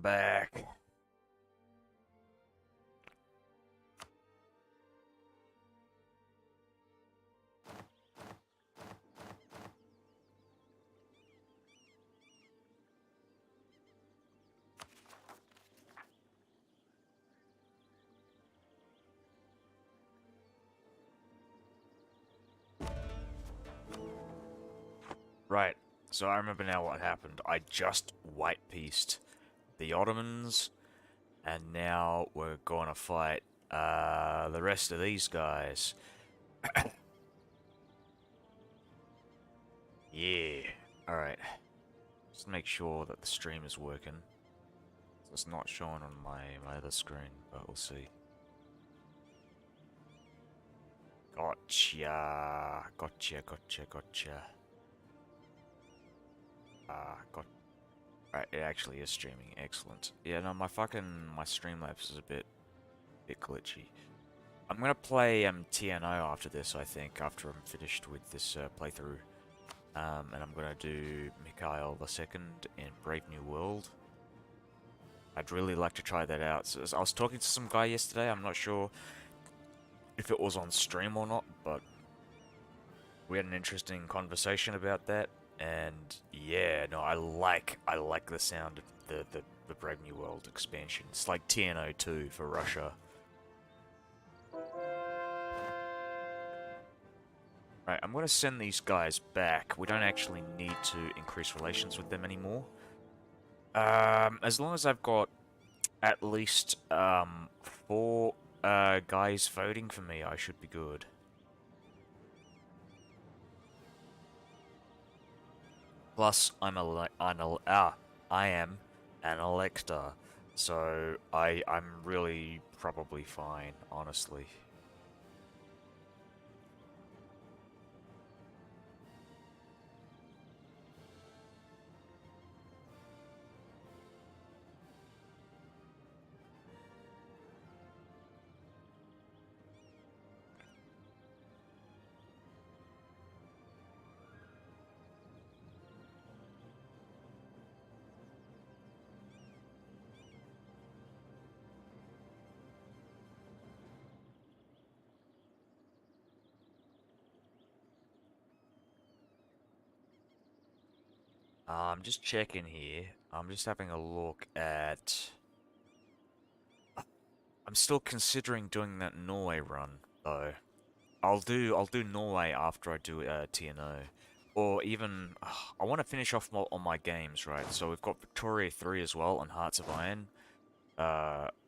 I'm back. Right, so I remember now what happened. I just white-pieced the Ottomans, and now we're gonna fight the rest of these guys. Yeah. Alright. Just make sure that the stream is working. So it's not showing on my other screen, but we'll see. Gotcha. Gotcha. Got. Right, it actually is streaming. Excellent. Yeah, no, my Streamlabs is a bit glitchy. I'm gonna play TNO after this, I think, after I'm finished with this playthrough. And I'm gonna do Mikhail II in Brave New World. I'd really like to try that out. So I was talking to some guy yesterday, I'm not sure if it was on stream or not, but we had an interesting conversation about that. And yeah, no, I like the sound of the Brave New World expansion. It's like TNO 2 for Russia. Right, I'm gonna send these guys back. We don't actually need to increase relations with them anymore. As long as I've got at least four guys voting for me, I should be good. Plus, I am an elector, so I'm really probably fine, honestly. I'm just checking here. I'm just having a look at. I'm still considering doing that Norway run though. I'll do Norway after I do TNO, or even I want to finish off on my games, right? So we've got Victoria 3 as well and Hearts of Iron.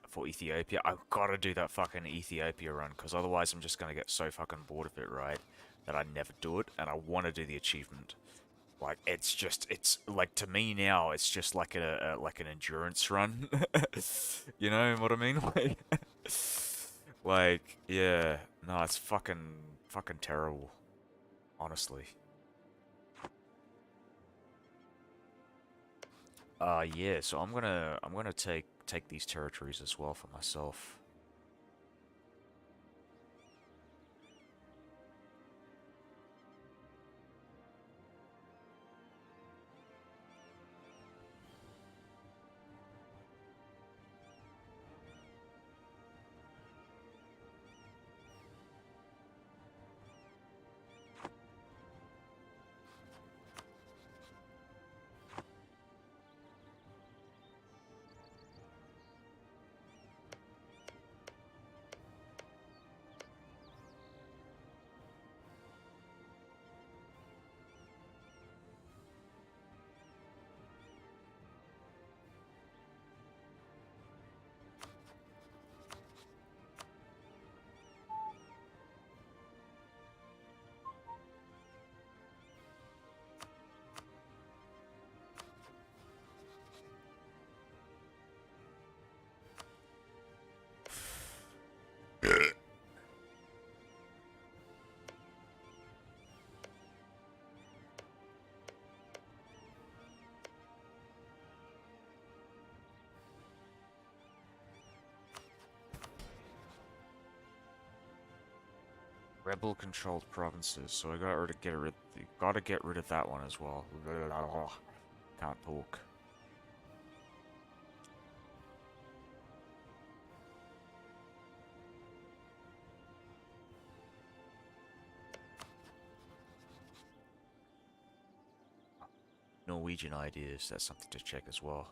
For Ethiopia, I've got to do that fucking Ethiopia run because otherwise I'm just gonna get so fucking bored of it, right? That I never do it, and I want to do the achievement. Like it's like to me now, it's just like like an endurance run. You know what I mean? Like yeah, no, it's fucking terrible, honestly. Yeah, so I'm gonna take these territories as well for myself. Rebel-controlled provinces, so I gotta get rid of that one as well. Can't talk. Norwegian ideas, that's something to check as well.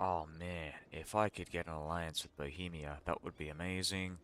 Oh man, if I could get an alliance with Bohemia, that would be amazing.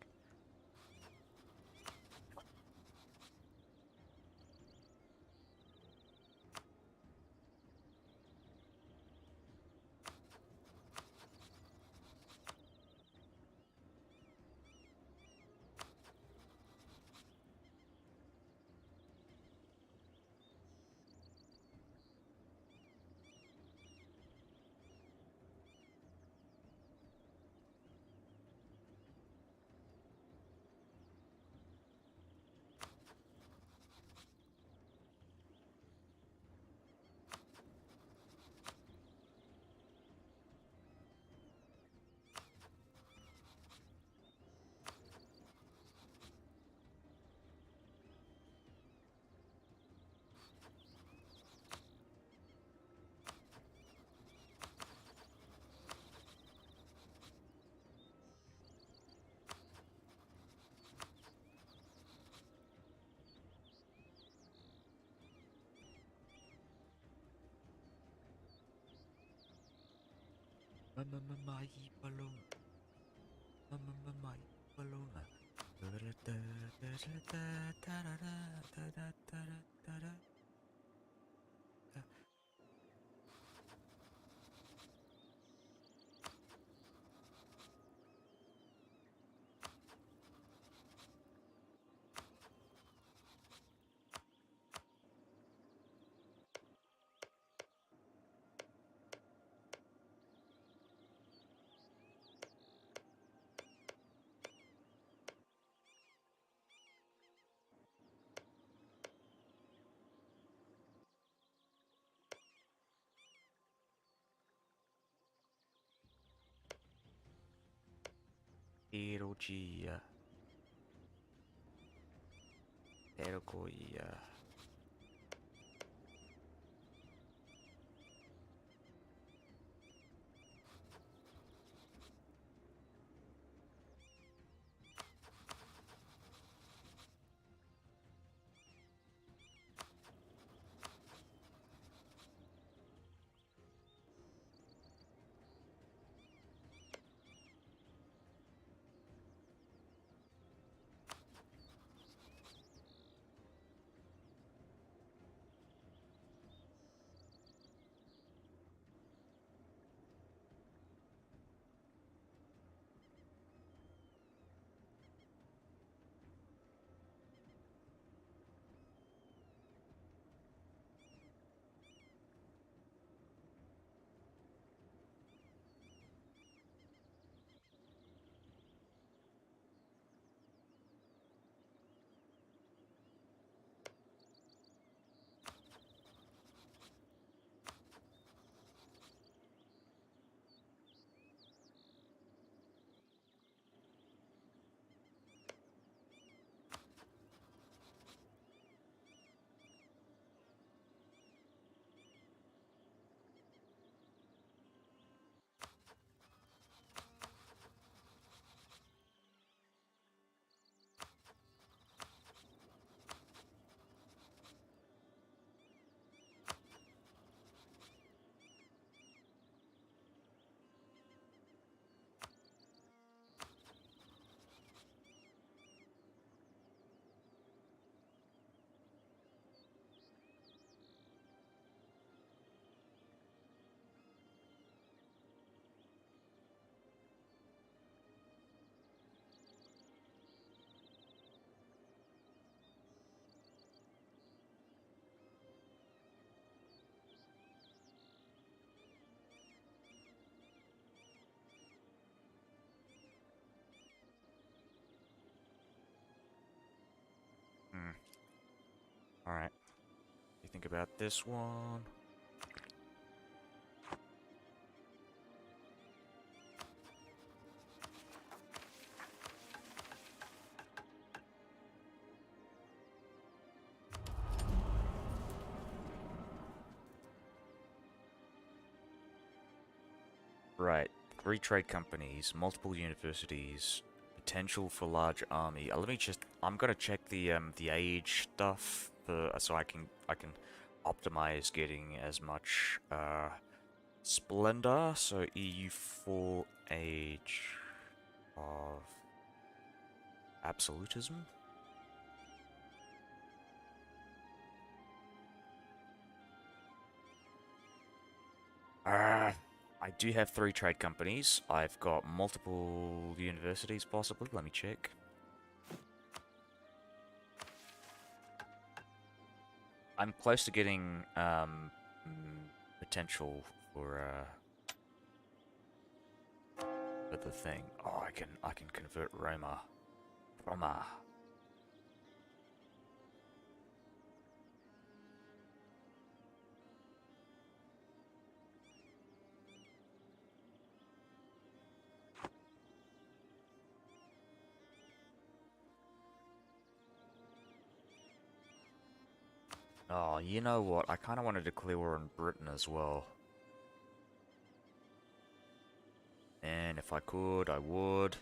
My balloon. My balloon. Erogia. Erogoia. Hmm. Alright. You think about this one? Right. 3 trade companies, multiple universities, potential for large army. Let me just. I'm gonna check the age stuff so I can optimize getting as much splendor. So EU full age of absolutism. I do have 3 trade companies. I've got multiple universities, possibly. Let me check. I'm close to getting potential for the thing. Oh, I can convert Roma. Oh, you know what? I kind of wanted to clear war in Britain as well. And if I could, I would.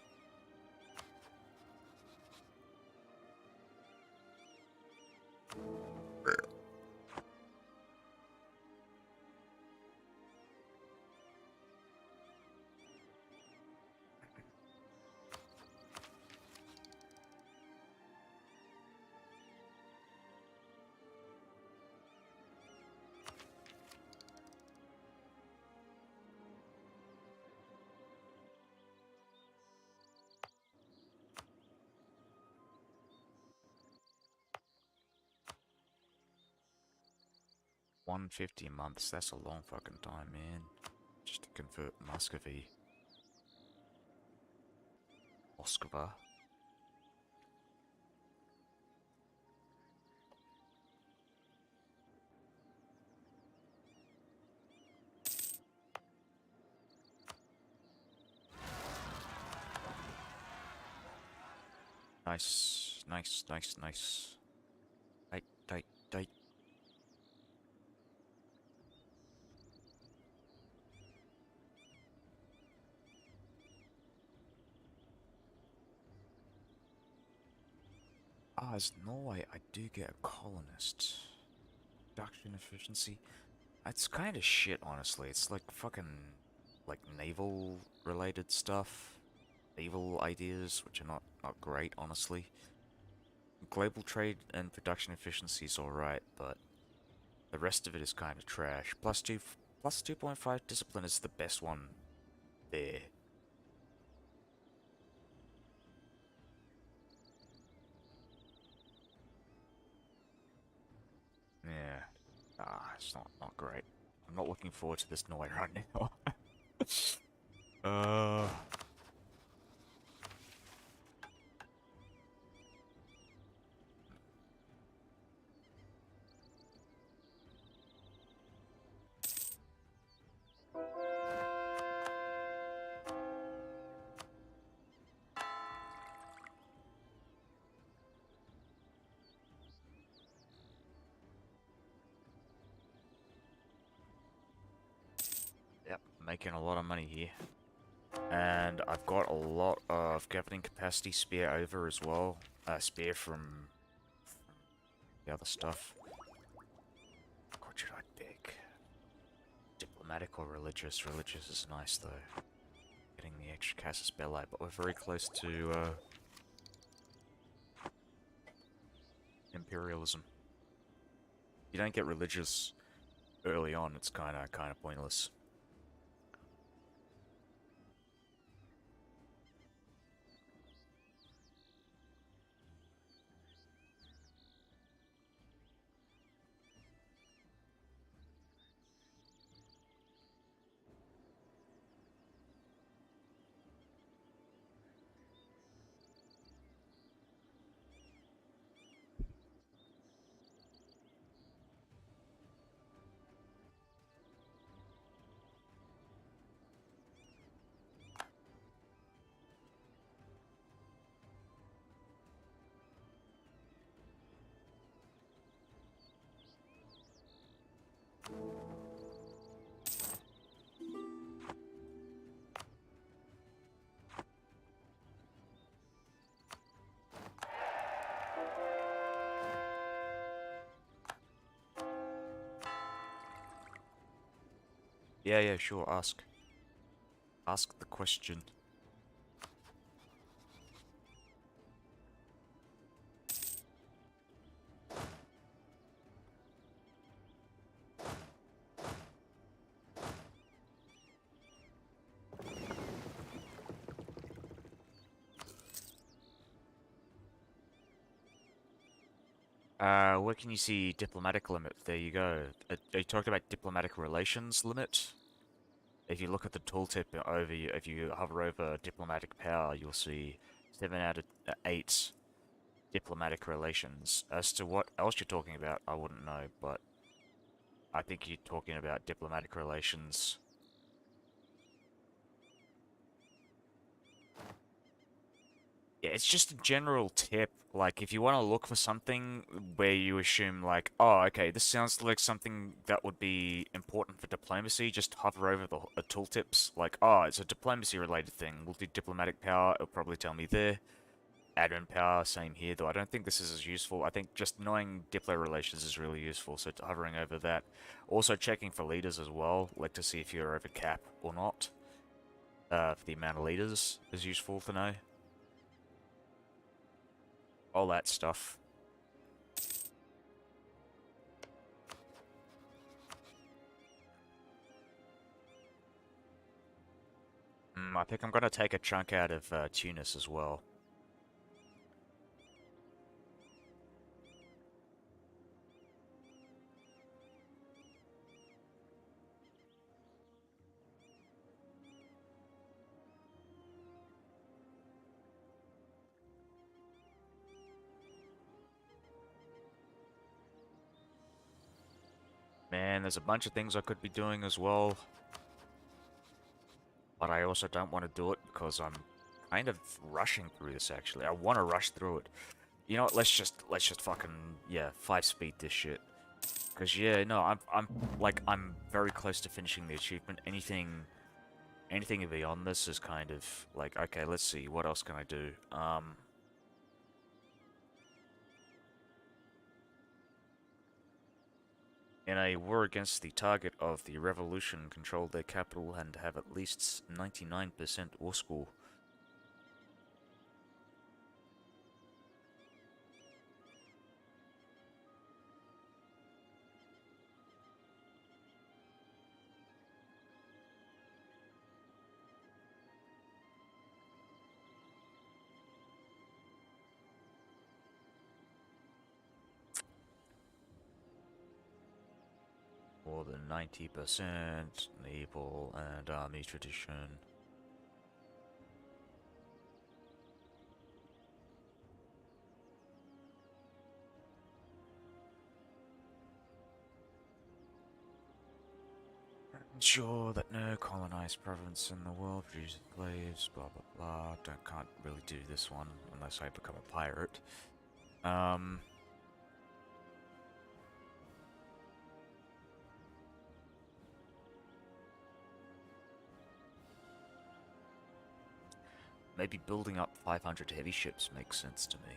$150 a month. That's a long fucking time, man. Just to convert Muscovy. Moskva. Nice, nice, nice, nice. Tight, tight, tight. Ah, as Norway, I do get a colonist. Production efficiency. It's kind of shit, honestly. It's like fucking, like naval related stuff, naval ideas, which are not great, honestly. Global trade and production efficiency is alright, but the rest of it is kind of trash. Plus 2.5 discipline is the best one there. Yeah. Ah, it's not great. I'm not looking forward to this Norway right now. uh. Yep, making a lot of money here. And I've got a lot of governing capacity spare over as well. Spare from the other stuff. What should I pick? Diplomatic or religious? Religious is nice though. Getting the extra casus belli, but we're very close to imperialism. You don't get religious early on, it's kinda pointless. Yeah, yeah, sure, ask. Ask the question. Where can you see diplomatic limit? There you go. You talked about diplomatic relations limit. If you look at the tooltip over you, if you hover over diplomatic power, you'll see 7 out of 8 diplomatic relations. As to what else you're talking about, I wouldn't know, but I think you're talking about diplomatic relations. Yeah, it's just a general tip. Like, if you want to look for something where you assume, like, oh, okay, this sounds like something that would be important for diplomacy, just hover over the tooltips. Like, oh, it's a diplomacy-related thing. We'll do diplomatic power. It'll probably tell me there. Admin power, same here, though I don't think this is as useful. I think just knowing diplo relations is really useful, so hovering over that. Also checking for leaders as well, like to see if you're over cap or not. For the amount of leaders is useful to know. All that stuff. I think I'm gonna take a chunk out of Tunis as well. Man, there's a bunch of things I could be doing as well. But I also don't want to do it because I'm kind of rushing through this actually. I want to rush through it. You know what? Let's just fucking yeah, 5-speed this shit. Cause yeah, no, I'm very close to finishing the achievement. Anything beyond this is kind of like, okay, let's see, what else can I do? In a war against the target of the revolution, control their capital and have at least 99% war score. More than 90% naval and army tradition. Ensure that no colonized province in the world produces slaves, blah blah blah. Can't really do this one unless I become a pirate. Um, Maybe building up 500 heavy ships makes sense to me.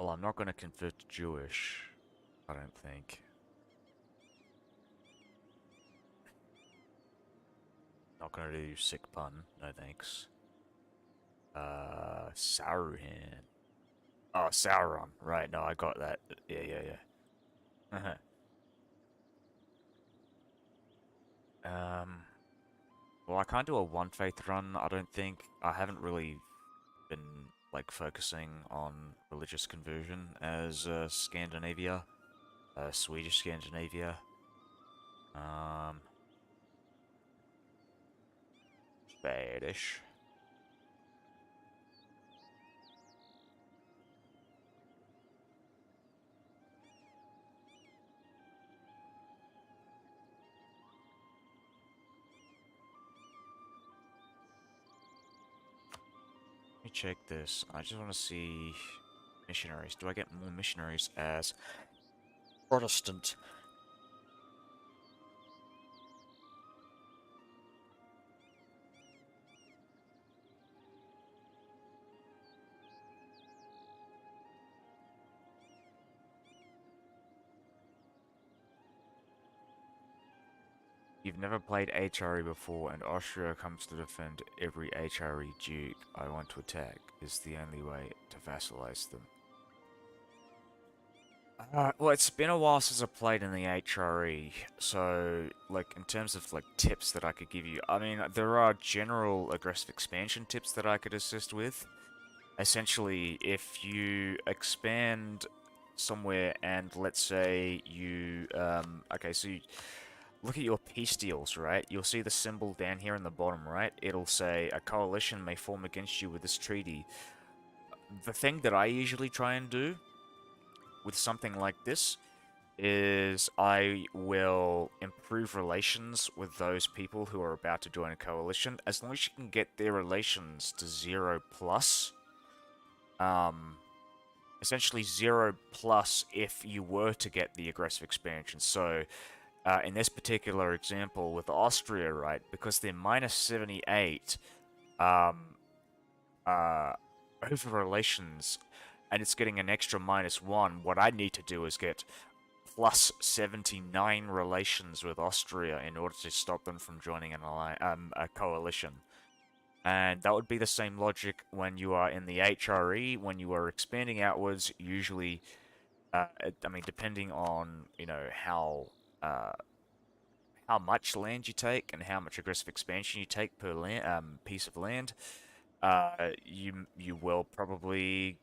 Well, I'm not going to convert to Jewish, I don't think. Not going to do sick pun, no thanks. Sauron. Oh, Sauron. Right, no, I got that. Yeah, yeah, yeah. Um, well, I can't do a one faith run, I don't think. I haven't really been, like, focusing on religious conversion as Scandinavia, Swedish Scandinavia. Um, Spanish. Let me check this. I just want to see missionaries. Do I get more missionaries as Protestant? You've never played HRE before, and Austria comes to defend every HRE duke I want to attack. Is the only way to vassalize them. Well, it's been a while since I played in the HRE, so, like, in terms of, like, tips that I could give you, I mean, there are general aggressive expansion tips that I could assist with. Essentially, if you expand somewhere and, let's say, okay, so you look at your peace deals, right? You'll see the symbol down here in the bottom, right? It'll say, a coalition may form against you with this treaty. The thing that I usually try and do with something like this is I will improve relations with those people who are about to join a coalition. As long as you can get their relations to 0 plus, essentially 0 plus if you were to get the aggressive expansion. So, in this particular example with Austria, right, because they're minus 78, um, over relations, and it's getting an extra -1, what I need to do is get plus 79 relations with Austria in order to stop them from joining a coalition. And that would be the same logic when you are in the HRE, when you are expanding outwards, usually, I mean, depending on, how much land you take and how much aggressive expansion you take per piece of land, you will probably,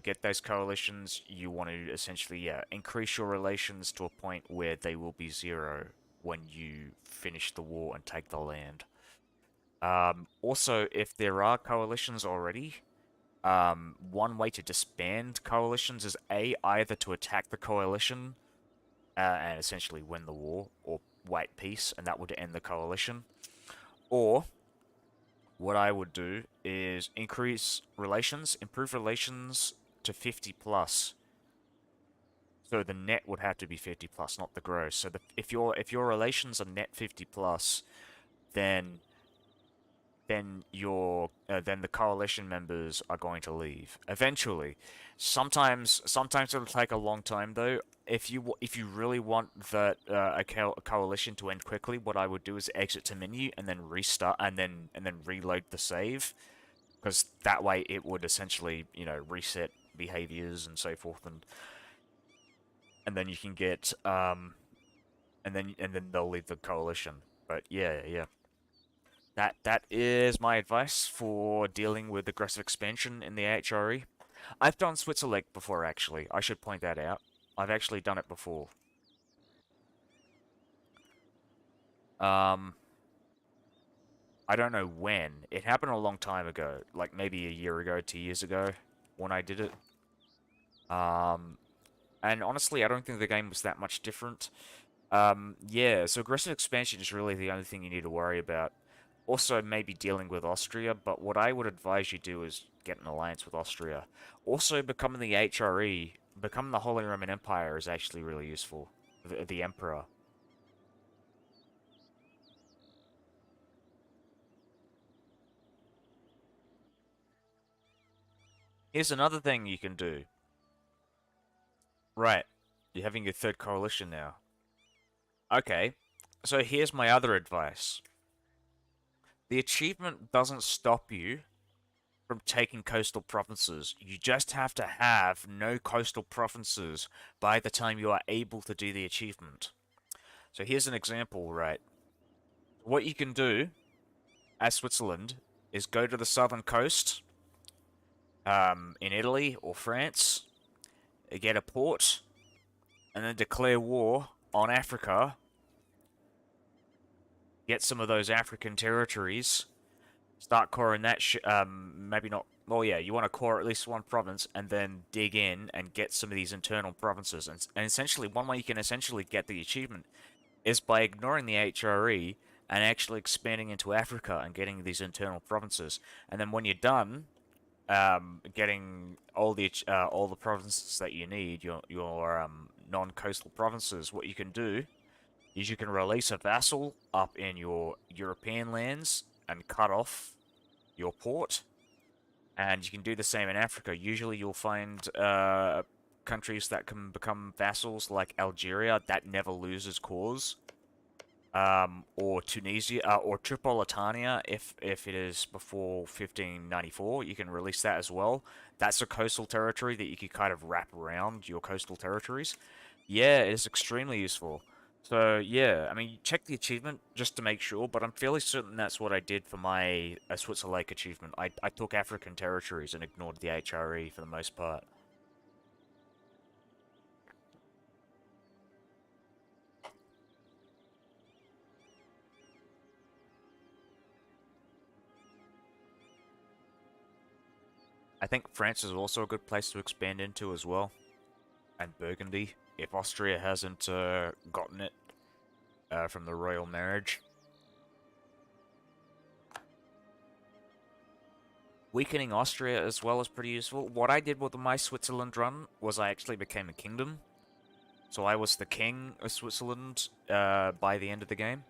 get those coalitions. You want to essentially, yeah, increase your relations to a point where they will be 0 when you finish the war and take the land. Also, if there are coalitions already, one way to disband coalitions is either to attack the coalition and essentially win the war, or wait peace, and that would end the coalition. Or what I would do is increase relations, improve relations to 50 plus. So the net would have to be 50 plus, not the gross. So if your relations are net 50 plus, then then the coalition members are going to leave eventually. Sometimes it'll take a long time though. If you really want that a coalition to end quickly, what I would do is exit to menu and then restart and then reload the save, because that way it would essentially reset behaviors and so forth, and then you can get and then they'll leave the coalition. But yeah. That is my advice for dealing with aggressive expansion in the HRE. I've done Switzerland before, actually. I should point that out. I've actually done it before. Um, I don't know when. It happened a long time ago, like maybe a year ago, 2 years ago, when I did it. And honestly, I don't think the game was that much different. Yeah, so aggressive expansion is really the only thing you need to worry about. Also, maybe dealing with Austria, but what I would advise you do is get an alliance with Austria. Also, becoming the HRE, becoming the Holy Roman Empire is actually really useful. The Emperor. Here's another thing you can do. Right, you're having your third coalition now. Okay, so here's my other advice. The achievement doesn't stop you from taking coastal provinces. You just have to have no coastal provinces by the time you are able to do the achievement. So here's an example, right? What you can do as Switzerland is go to the southern coast, in Italy or France, get a port, and then declare war on Africa. Get some of those African territories, start coring that maybe not. Well, yeah, you want to core at least one province, and then dig in and get some of these internal provinces. And essentially, one way you can essentially get the achievement is by ignoring the HRE and actually expanding into Africa and getting these internal provinces. And then when you're done, getting all the provinces that you need, your non-coastal provinces, what you can do is you can release a vassal up in your European lands and cut off your port, and you can do the same in Africa. Usually you'll find countries that can become vassals, like Algeria, that never loses cause. Or Tunisia, or Tripolitania, if it is before 1594, you can release that as well. That's a coastal territory that you can kind of wrap around your coastal territories. Yeah, it is extremely useful. So yeah, I mean, check the achievement just to make sure, but I'm fairly certain that's what I did for my Switzer Lake achievement. I took African territories and ignored the HRE for the most part. I think France is also a good place to expand into as well, and Burgundy, if Austria hasn't gotten it from the royal marriage. Weakening Austria as well is pretty useful. What I did with my Switzerland run was I actually became a kingdom. So I was the king of Switzerland by the end of the game.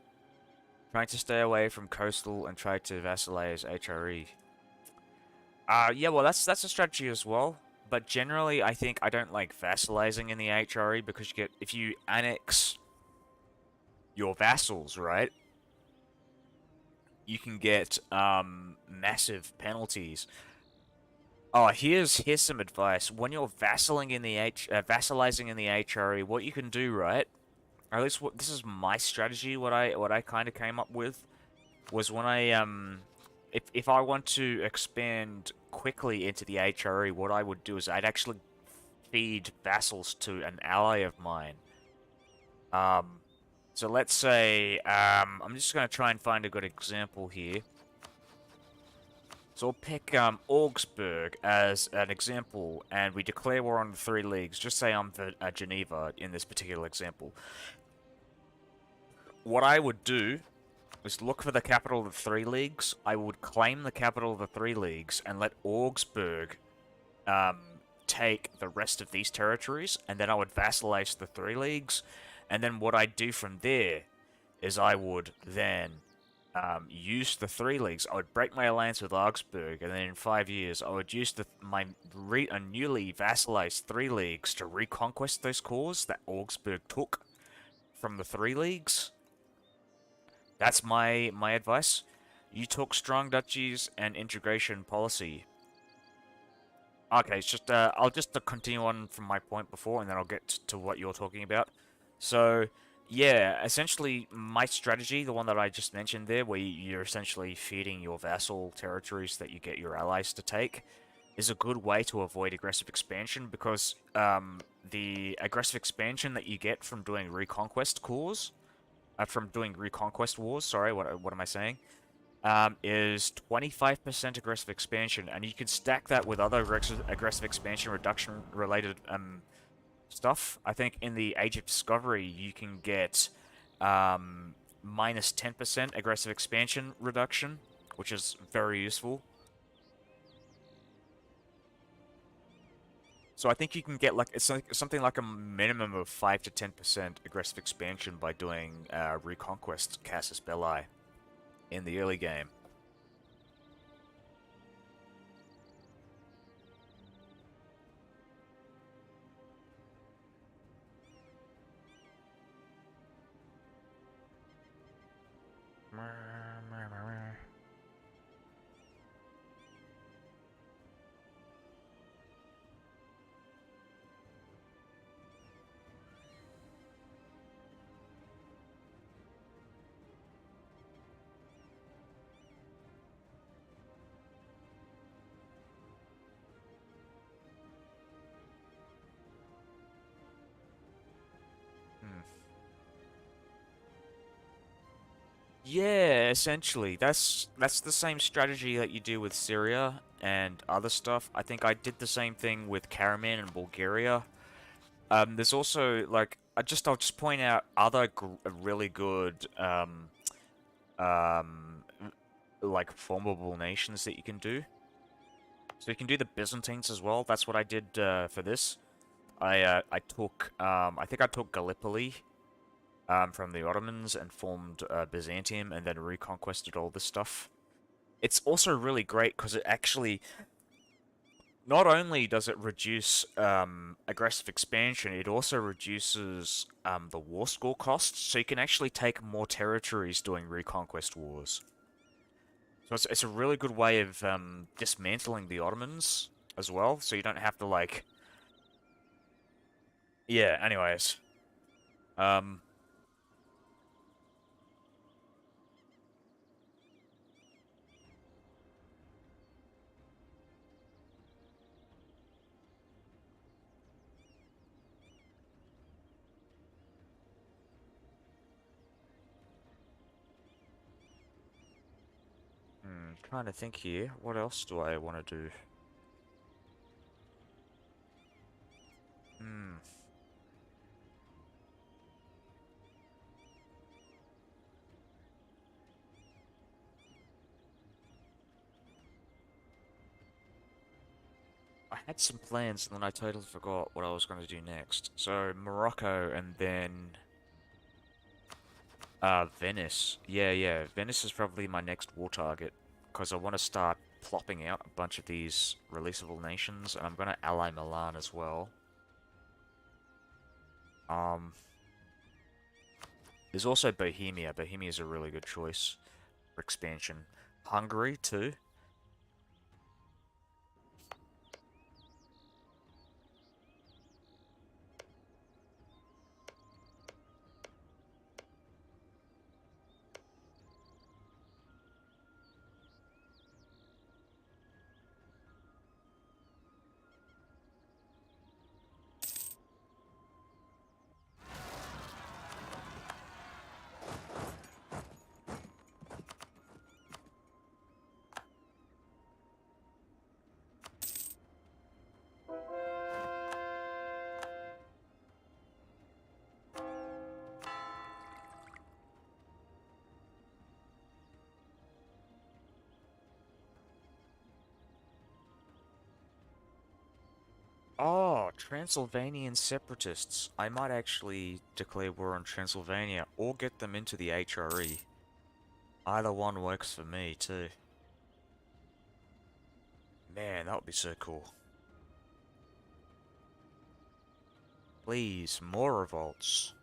Trying to stay away from coastal and try to vassalize HRE. Yeah, well, that's a strategy as well. But generally, I think I don't like vassalizing in the HRE, because if you annex your vassals, right, you can get massive penalties. Oh, here's some advice. When you're vassalizing in the HRE, what you can do, right? Or at least this is my strategy. What I kind of came up with was when if I want to expand quickly into the HRE, what I would do is I'd actually feed vassals to an ally of mine. Um, So let's say, I'm just going to try and find a good example here. So we'll pick Augsburg as an example, and we declare war on the three leagues. Just say I'm Geneva in this particular example. What I would do is look for the capital of the three leagues. I would claim the capital of the three leagues and let Augsburg um, take the rest of these territories, and then I would vassalize the three leagues. And then what I'd do from there is I would then use the three leagues. I would break my alliance with Augsburg, and then in 5 years I would use my newly vassalized three leagues to reconquest those cores that Augsburg took from the three leagues. That's my advice. You took strong duchies and integration policy. Okay, it's just I'll just continue on from my point before, and then I'll get to what you're talking about. So, yeah, essentially my strategy, the one that I just mentioned there, where you're essentially feeding your vassal territories that you get your allies to take, is a good way to avoid aggressive expansion, because the aggressive expansion that you get from doing reconquest cores, from doing reconquest wars, sorry, what am I saying? Is 25% aggressive expansion, and you can stack that with other aggressive expansion reduction related stuff. I think in the Age of Discovery you can get minus 10% aggressive expansion reduction, which is very useful. So I think you can get it's something like a minimum of 5 to 10% aggressive expansion by doing Reconquest Casus Belli in the early game. Yeah, essentially. That's the same strategy that you do with Syria and other stuff. I think I did the same thing with Karaman and Bulgaria. There's also I'll just point out other really good um like formidable nations that you can do. So you can do the Byzantines as well. That's what I did for this. I took I think I took Gallipoli from the Ottomans and formed Byzantium, and then reconquested all this stuff. It's also really great because it actually, not only does it reduce aggressive expansion, it also reduces the war score costs, so you can actually take more territories doing reconquest wars. So it's a really good way of dismantling the Ottomans as well, so you don't have to Yeah, anyways. Um, Trying to think here. What else do I want to do? Hmm. I had some plans and then I totally forgot what I was going to do next. So, Morocco and then... Venice. Yeah. Venice is probably my next war target. Because I want to start plopping out a bunch of these releasable nations. And I'm going to ally Milan as well. Um... There's also Bohemia. Bohemia is a really good choice for expansion. Hungary, too. Oh, Transylvanian separatists. I might actually declare war on Transylvania or get them into the HRE. Either one works for me, too. Man, that would be so cool. Please, more revolts.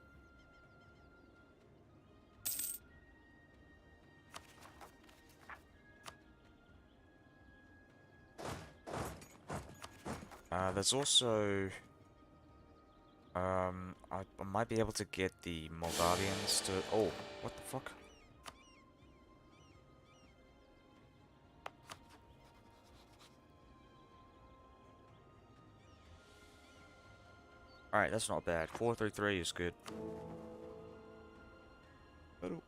There's also... I might be able to get the Moldavians to... Oh, what the fuck? Alright, that's not bad. 433 is good. Hello.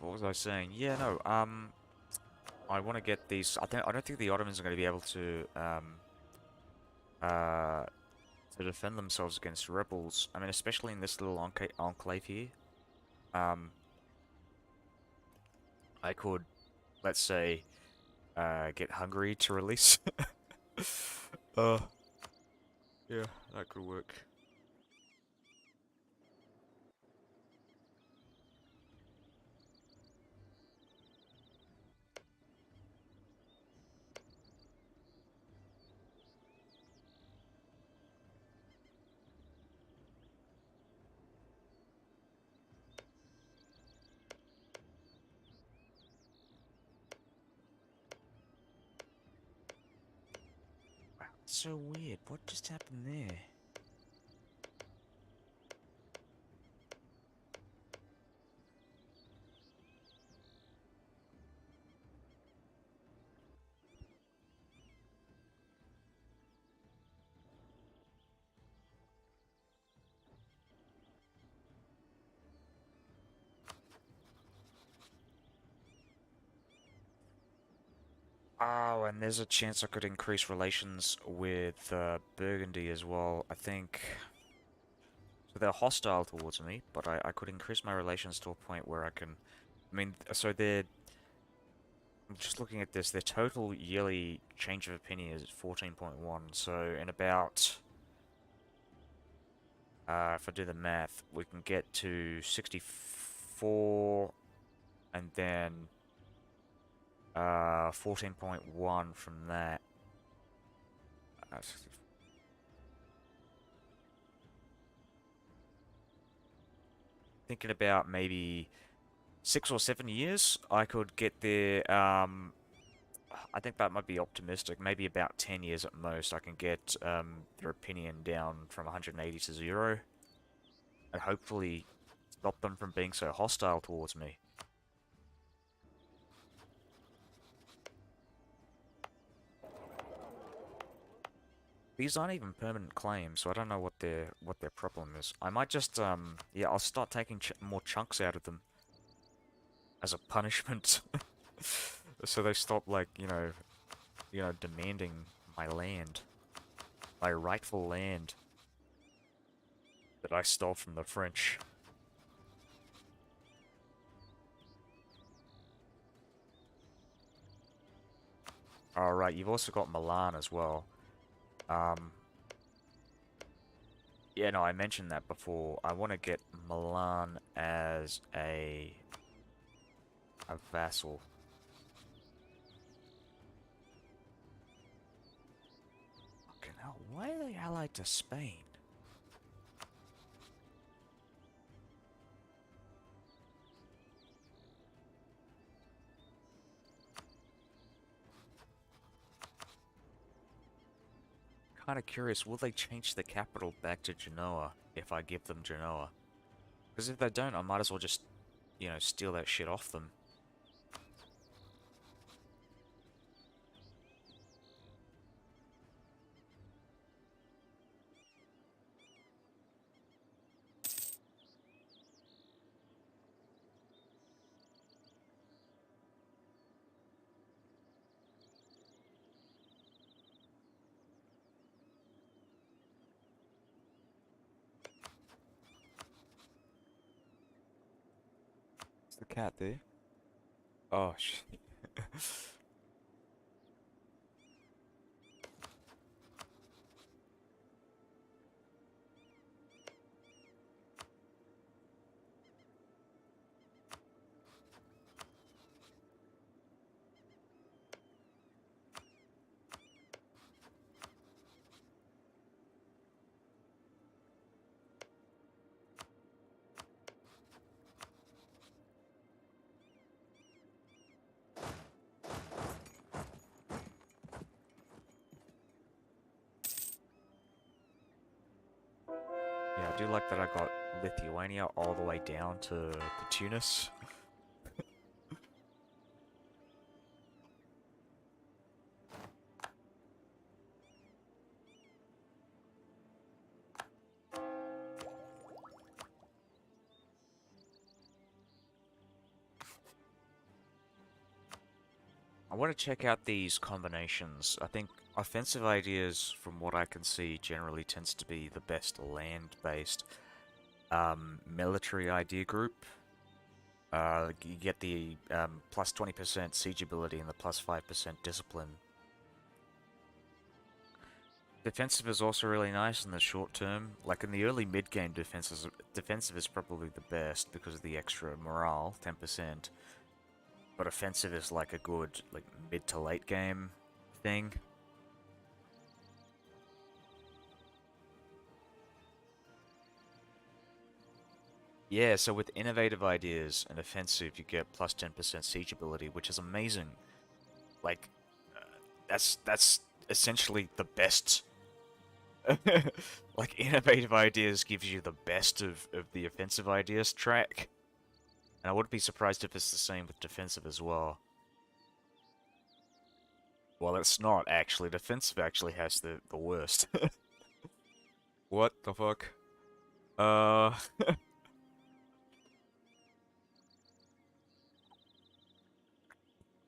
What was I saying? Yeah, no, I want to get these. I don't think the Ottomans are going to be able uh, to defend themselves against rebels. I mean, especially in this little enclave here. Um, I could, let's say, get Hungary to release. uh, yeah, that could work. Wow, it's so weird. What just happened there? Oh, and there's a chance I could increase relations with Burgundy as well. I think so they're hostile towards me, but I could increase my relations to a point where I can. I mean, so they're. I'm just looking at this. Their total yearly change of opinion is 14.1. So in about, if I do the math, we can get to 64, and then 14.1 from that. Uh, Thinking about maybe 6 or 7 years, I could get there. I think that might be optimistic. Maybe about 10 years at most, I can get their opinion down from 180 to 0, and hopefully stop them from being so hostile towards me. These aren't even permanent claims, so I don't know what their problem is. I might just yeah, I'll start taking more chunks out of them as a punishment, so they stop like demanding my land, my rightful land that I stole from the French. Alright, you've also got Milan as well. Um, yeah, no, I mentioned that before. I want to get Milan as a vassal. Fucking hell, why are they allied to Spain? Kind of curious, will they change the capital back to Genoa if I give them Genoa? Because if they don't, I might as well just, steal that shit off them. the cat there? Oh, shit. Yeah, I do like that I got Lithuania all the way down to Tunis. I want to check out these combinations. I think offensive ideas, from what I can see, generally tends to be the best land-based military idea group. You get the plus 20% siege ability and the plus 5% discipline. Defensive is also really nice in the short term. Like in the early mid-game, defensive is probably the best because of the extra morale, 10%. But offensive is like a good like mid to late game thing. Yeah, so with innovative ideas and offensive, you get plus 10% siege ability, which is amazing. Like, uh, that's essentially the best. Like, innovative ideas gives you the best of the offensive ideas track. And I wouldn't be surprised if it's the same with defensive as well. Well, it's not, actually. Defensive actually has the worst. What the fuck? Uh...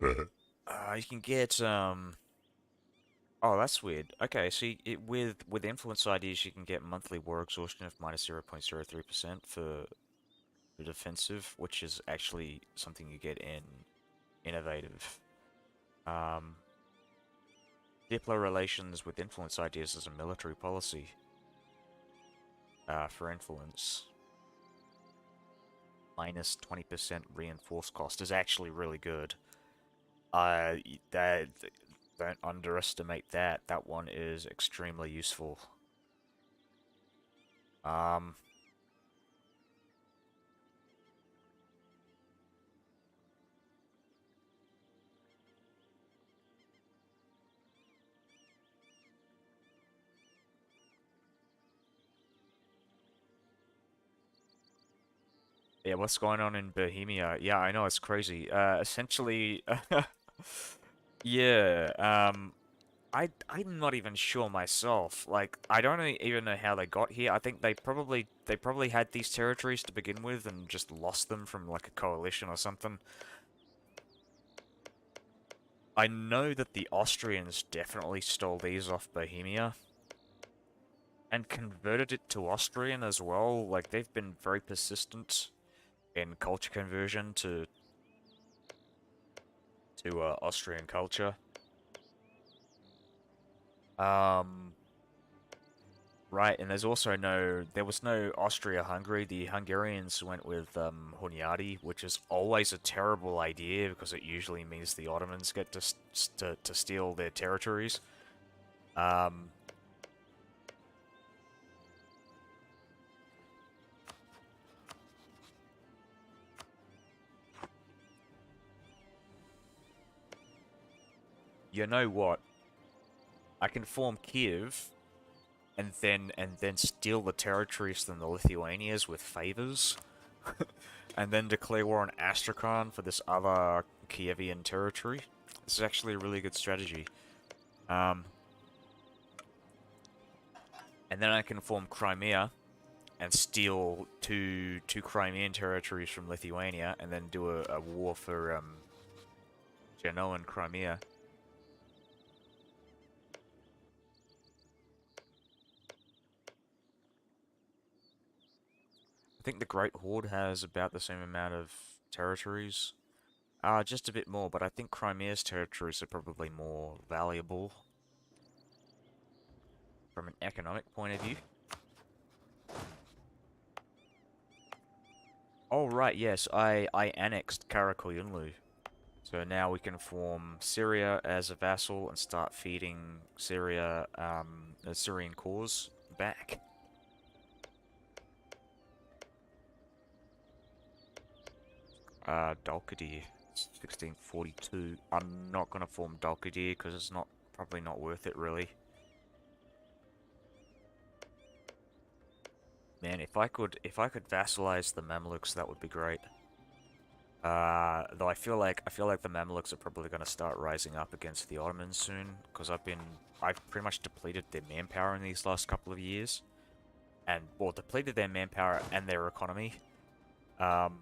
you can get, Oh, that's weird. Okay, so with influence ideas, you can get monthly war exhaustion of minus 0.03% for the defensive, which is actually something you get in innovative. Um, Diplo relations with influence ideas as a military policy for influence. Minus 20% reinforced cost is actually really good. That don't underestimate that. That one is extremely useful. Um, Yeah, what's going on in Bohemia? Yeah, I know, it's crazy. Essentially, yeah, I'm not even sure myself. Like, I don't even know how they got here. I think they probably had these territories to begin with and just lost them from like a coalition or something. I know that the Austrians definitely stole these off Bohemia and converted it to Austrian as well. Like, they've been very persistent in culture conversion to Austrian culture. Um, right, and there was no Austria-Hungary. The Hungarians went with Hunyadi, which is always a terrible idea because it usually means the Ottomans get to steal their territories. Um, you know what? I can form Kiev and then steal the territories from the Lithuanians with favors, and then declare war on Astrakhan for this other Kievian territory. This is actually a really good strategy. Um, and then I can form Crimea and steal two Crimean territories from Lithuania, and then do a war for Genoa and Crimea. I think the Great Horde has about the same amount of territories. Just a bit more, but I think Crimea's territories are probably more valuable from an economic point of view. Oh, right, yes, I annexed Karakoyunlu. So now we can form Syria as a vassal and start feeding Syria, the Syrian cause back. Dalkadir, 1642. I'm not gonna form Dalkadir because it's probably not worth it, really. Man, if I could vassalize the Mamluks, that would be great. Though I feel like the Mamluks are probably gonna start rising up against the Ottomans soon, because I've pretty much depleted their manpower in these last couple of years, and well, depleted their manpower and their economy.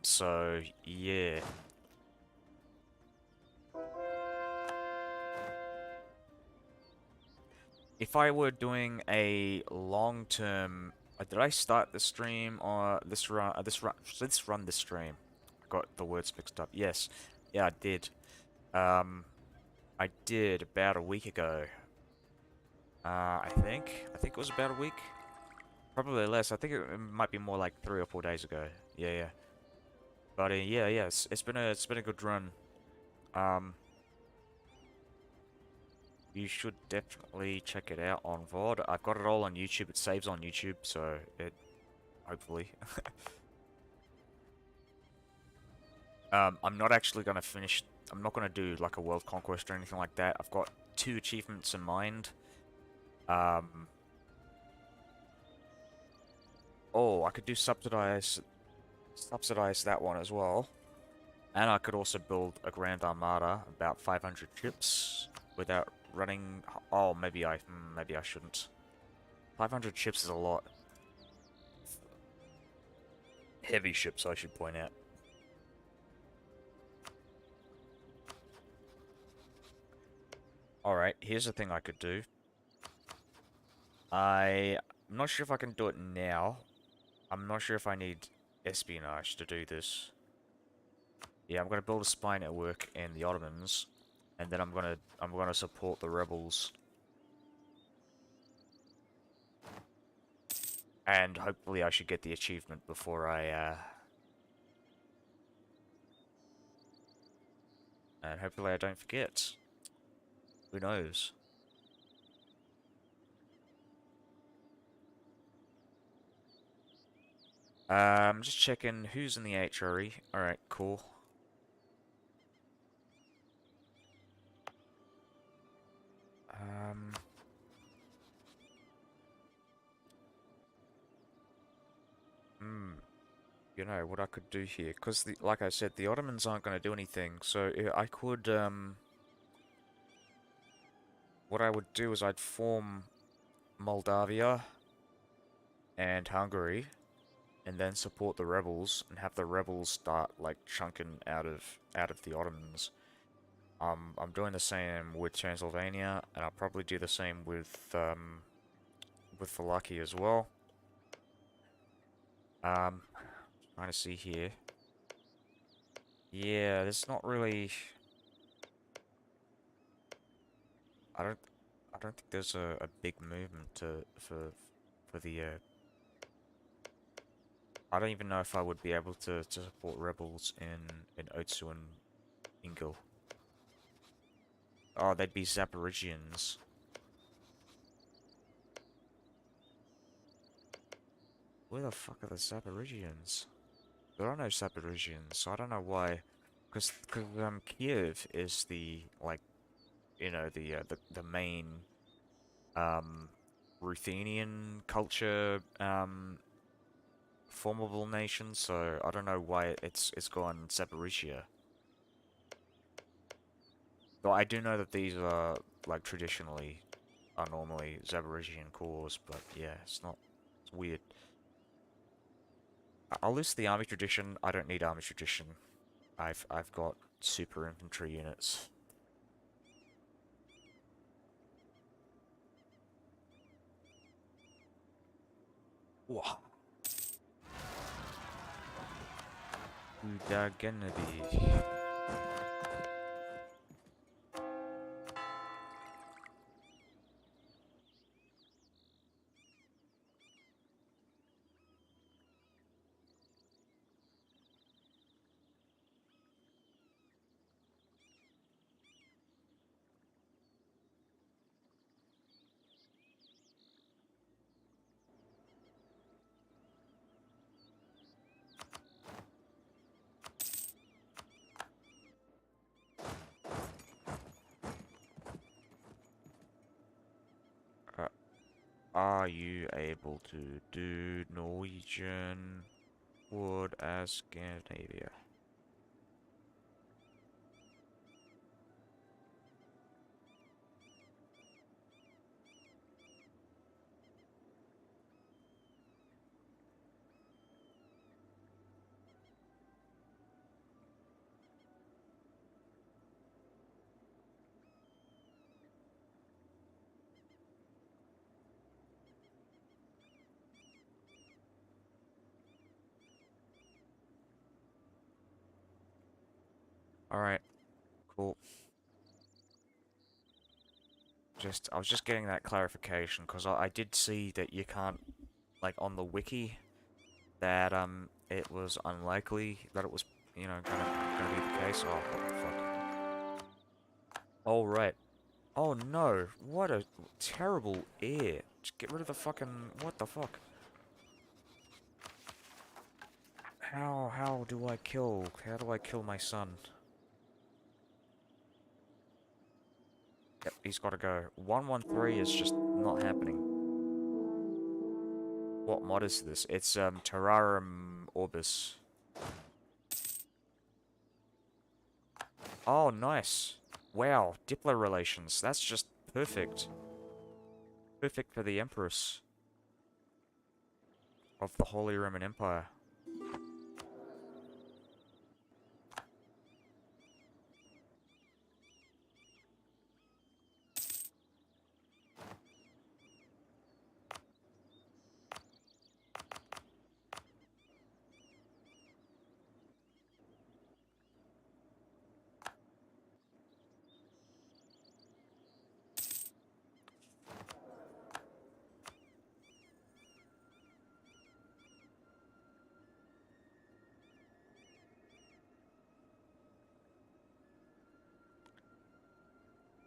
So yeah. If I were doing a long-term, did I start the stream or this run? Let's run the stream. I got the words mixed up. Yes, yeah, I did. I did about a week ago. I think it was about a week. Probably less. I think it might be more like 3 or 4 days ago. Yeah, yeah. But yeah, yeah. It's been a good run. Um. You should definitely check it out on VOD. I've got it all on YouTube. It saves on YouTube, so it hopefully. I'm not actually gonna finish. I'm not gonna do like a world conquest or anything like that. I've got 2 achievements in mind. Oh, I could do subsidize that one as well, and I could also build a Grand Armada, about 500 ships, without running. Oh, maybe I shouldn't. 500 ships is a lot. Heavy ships, I should point out. Alright, here's the thing I could do. I'm not sure if I can do it now. I'm not sure if I need espionage to do this. Yeah, I'm gonna build a spy network in the Ottomans, and then I'm gonna support the rebels. And hopefully I should get the achievement before and hopefully I don't forget. Who knows? Just checking who's in the HRE. Alright, cool. Um... Hmm. You know, what I could do here, because, like I said, the Ottomans aren't going to do anything, so I could, what I would do is I'd form Moldavia and Hungary, and then support the rebels, and have the rebels start, like, chunking out of the Ottomans. I'm doing the same with Transylvania, and I'll probably do the same with Wallachia as well. Trying to see here. Yeah, there's not really... I don't think there's a big movement for the I don't even know if I would be able to support rebels in Otsu and Ingil. Oh, they'd be Zaporigians. Where the fuck are the Zaporigians? There are no Zaporigians, so I don't know why. Because Kiev is the like, you know, the main Ruthenian culture formable nation, so I don't know why it's gone Zaporizhia. Though I do know that these are like traditionally are normally Zaporizhian cores, but yeah, it's not. It's weird. I'll list the army tradition. I don't need army tradition. I've got super infantry units. Whoa. Udagenadi. Are you able to do Norwegian wood as Scandinavia? Alright, cool. I was just getting that clarification, because I did see that you can't, like, on the wiki, that, it was unlikely that it was, you know, gonna be the case. Oh, what the fuck. Oh, right. Oh, no. What a terrible air. Just get rid of the fucking... What the fuck? How do I kill? How do I kill my son? Yep, he's gotta go. 113 is just not happening. What mod is this? It's, Terrarium Orbis. Oh, nice. Wow, Diplo relations. That's just perfect. Perfect for the Empress of the Holy Roman Empire.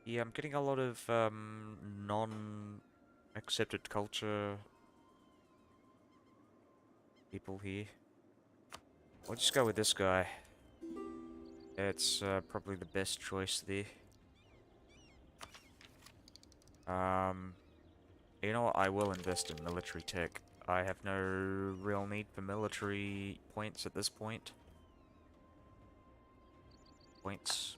Yeah, I'm getting a lot of, non-accepted culture people here. I'll just go with this guy. It's, probably the best choice there. Um, you know what? I will invest in military tech. I have no real need for military points at this point. Point.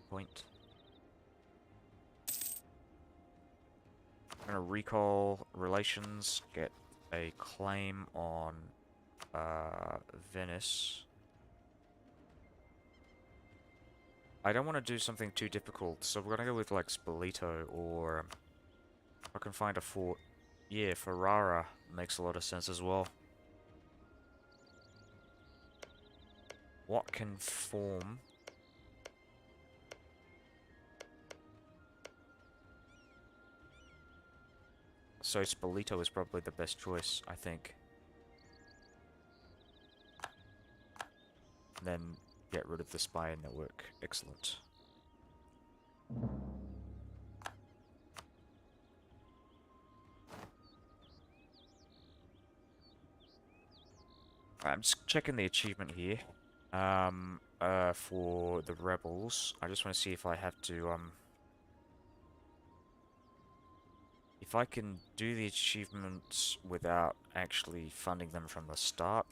I'm gonna recall relations, get a claim on, Venice. I don't want to do something too difficult, so we're gonna go with, like, Spoleto, or if I can find a fort. Yeah, Ferrara makes a lot of sense as well. What can form? So Spoleto is probably the best choice, I think. And then get rid of the spy network. Excellent. I'm just checking the achievement here. For the rebels. I just want to see if I have to, if I can do the achievements without actually funding them from the start.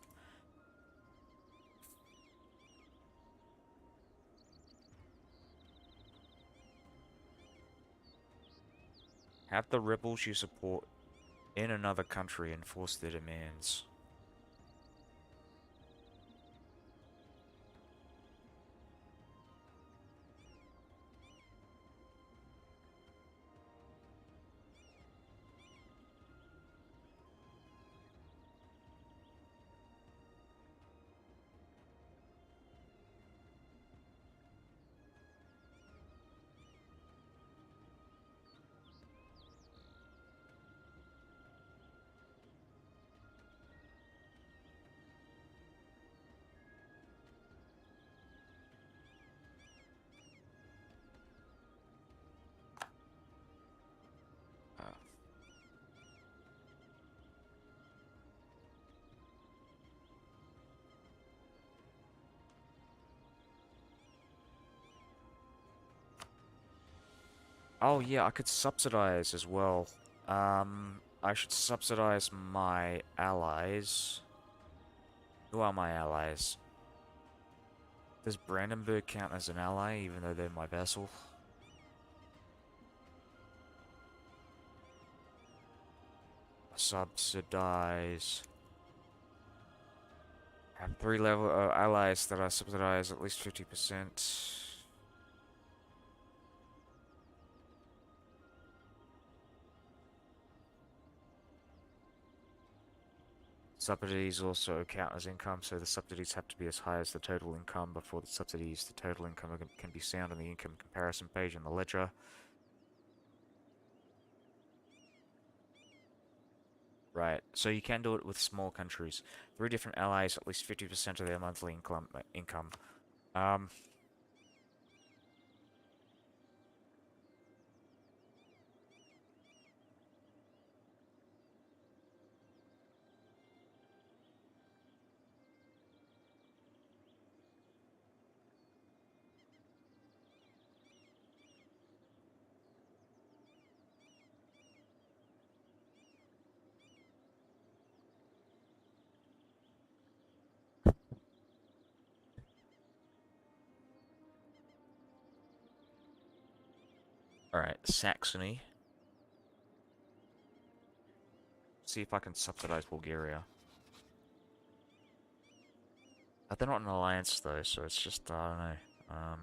Have the rebels you support in another country enforce their demands. Oh yeah, I could subsidize as well. I should subsidize my allies. Who are my allies? Does Brandenburg count as an ally, even though they're my vassal? Subsidize. Have 3 level allies that I subsidize at least 50%. Subsidies also count as income, so the subsidies have to be as high as the total income before the subsidies. The total income can be found on the income comparison page in the ledger. Right, so you can do it with small countries. 3 different allies, at least 50% of their monthly income. Um, Alright, Saxony. See if I can subsidize Bulgaria. They're not an alliance though, so it's just, I don't know. Um,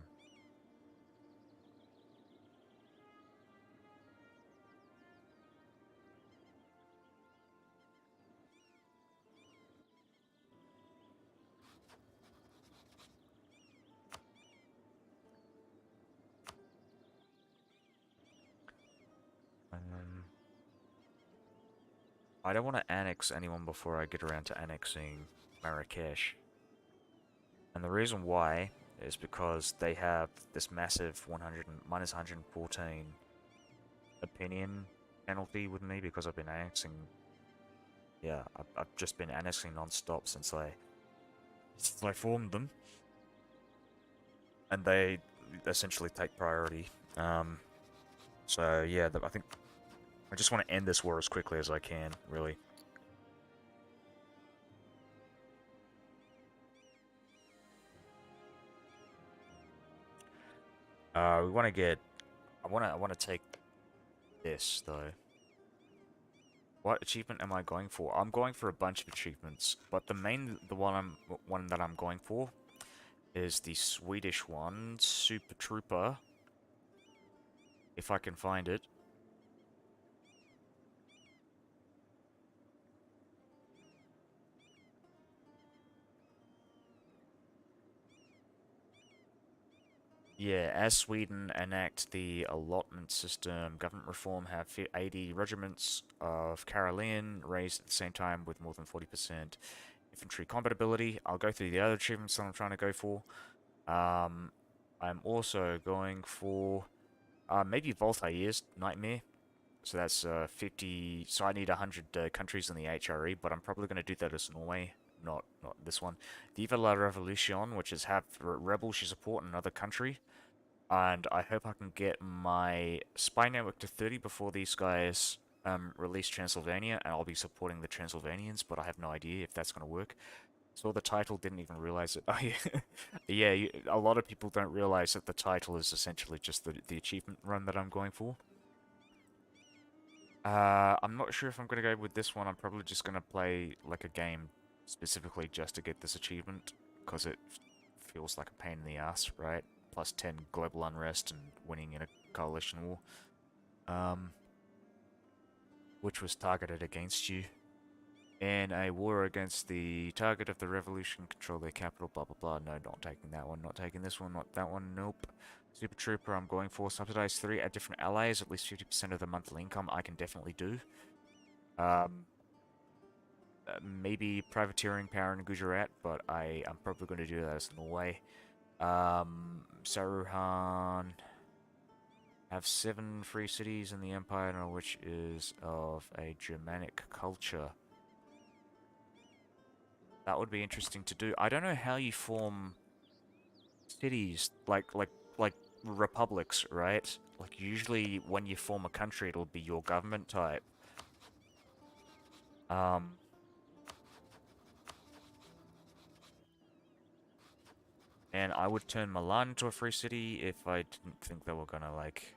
I don't want to annex anyone before I get around to annexing Marrakesh. And the reason why is because they have this massive 100 minus 114 opinion penalty with me because I've been annexing. Yeah, I've just been annexing non-stop since I formed them, and they essentially take priority. So yeah, I think I just want to end this war as quickly as I can, really. We want to get. I want to take this though. What achievement am I going for? I'm going for a bunch of achievements, but the one that I'm going for is the Swedish one, Super Trooper. If I can find it. Yeah, as Sweden enact the allotment system, government reform have 80 regiments of Karelian raised at the same time with more than 40% infantry combat ability. I'll go through the other achievements that I'm trying to go for. I'm also going for maybe Voltaire's Nightmare. So that's 50. So I need 100 countries in the HRE, but I'm probably going to do that as Norway, not this one. Viva la Revolution, which is have rebels you support in another country. And I hope I can get my spy network to 30 before these guys release Transylvania, and I'll be supporting the Transylvanians, but I have no idea if that's going to work. Saw the title, didn't even realize it. Oh yeah, yeah. A lot of people don't realize that the title is essentially just the achievement run that I'm going for. I'm not sure if I'm gonna go with this one. I'm probably just gonna play like a game specifically just to get this achievement, because it feels like a pain in the ass, right? Plus 10 global unrest and winning in a coalition war, um, which was targeted against you. In a war against the target of the revolution, control their capital, blah blah blah. No, not taking that one, not taking this one, not that one, nope. Super Trooper, I'm going for. Subsidize 3 at different allies, at least 50% of the monthly income, I can definitely do. Maybe privateering power in Gujarat, but I'm probably going to do that as Norway. Saruhan have 7 free cities in the empire, which is of a Germanic culture. That would be interesting to do. I don't know how you form cities like republics, right? Like usually when you form a country, it'll be your government type. Um, and I would turn Milan into a free city if I didn't think they were gonna like.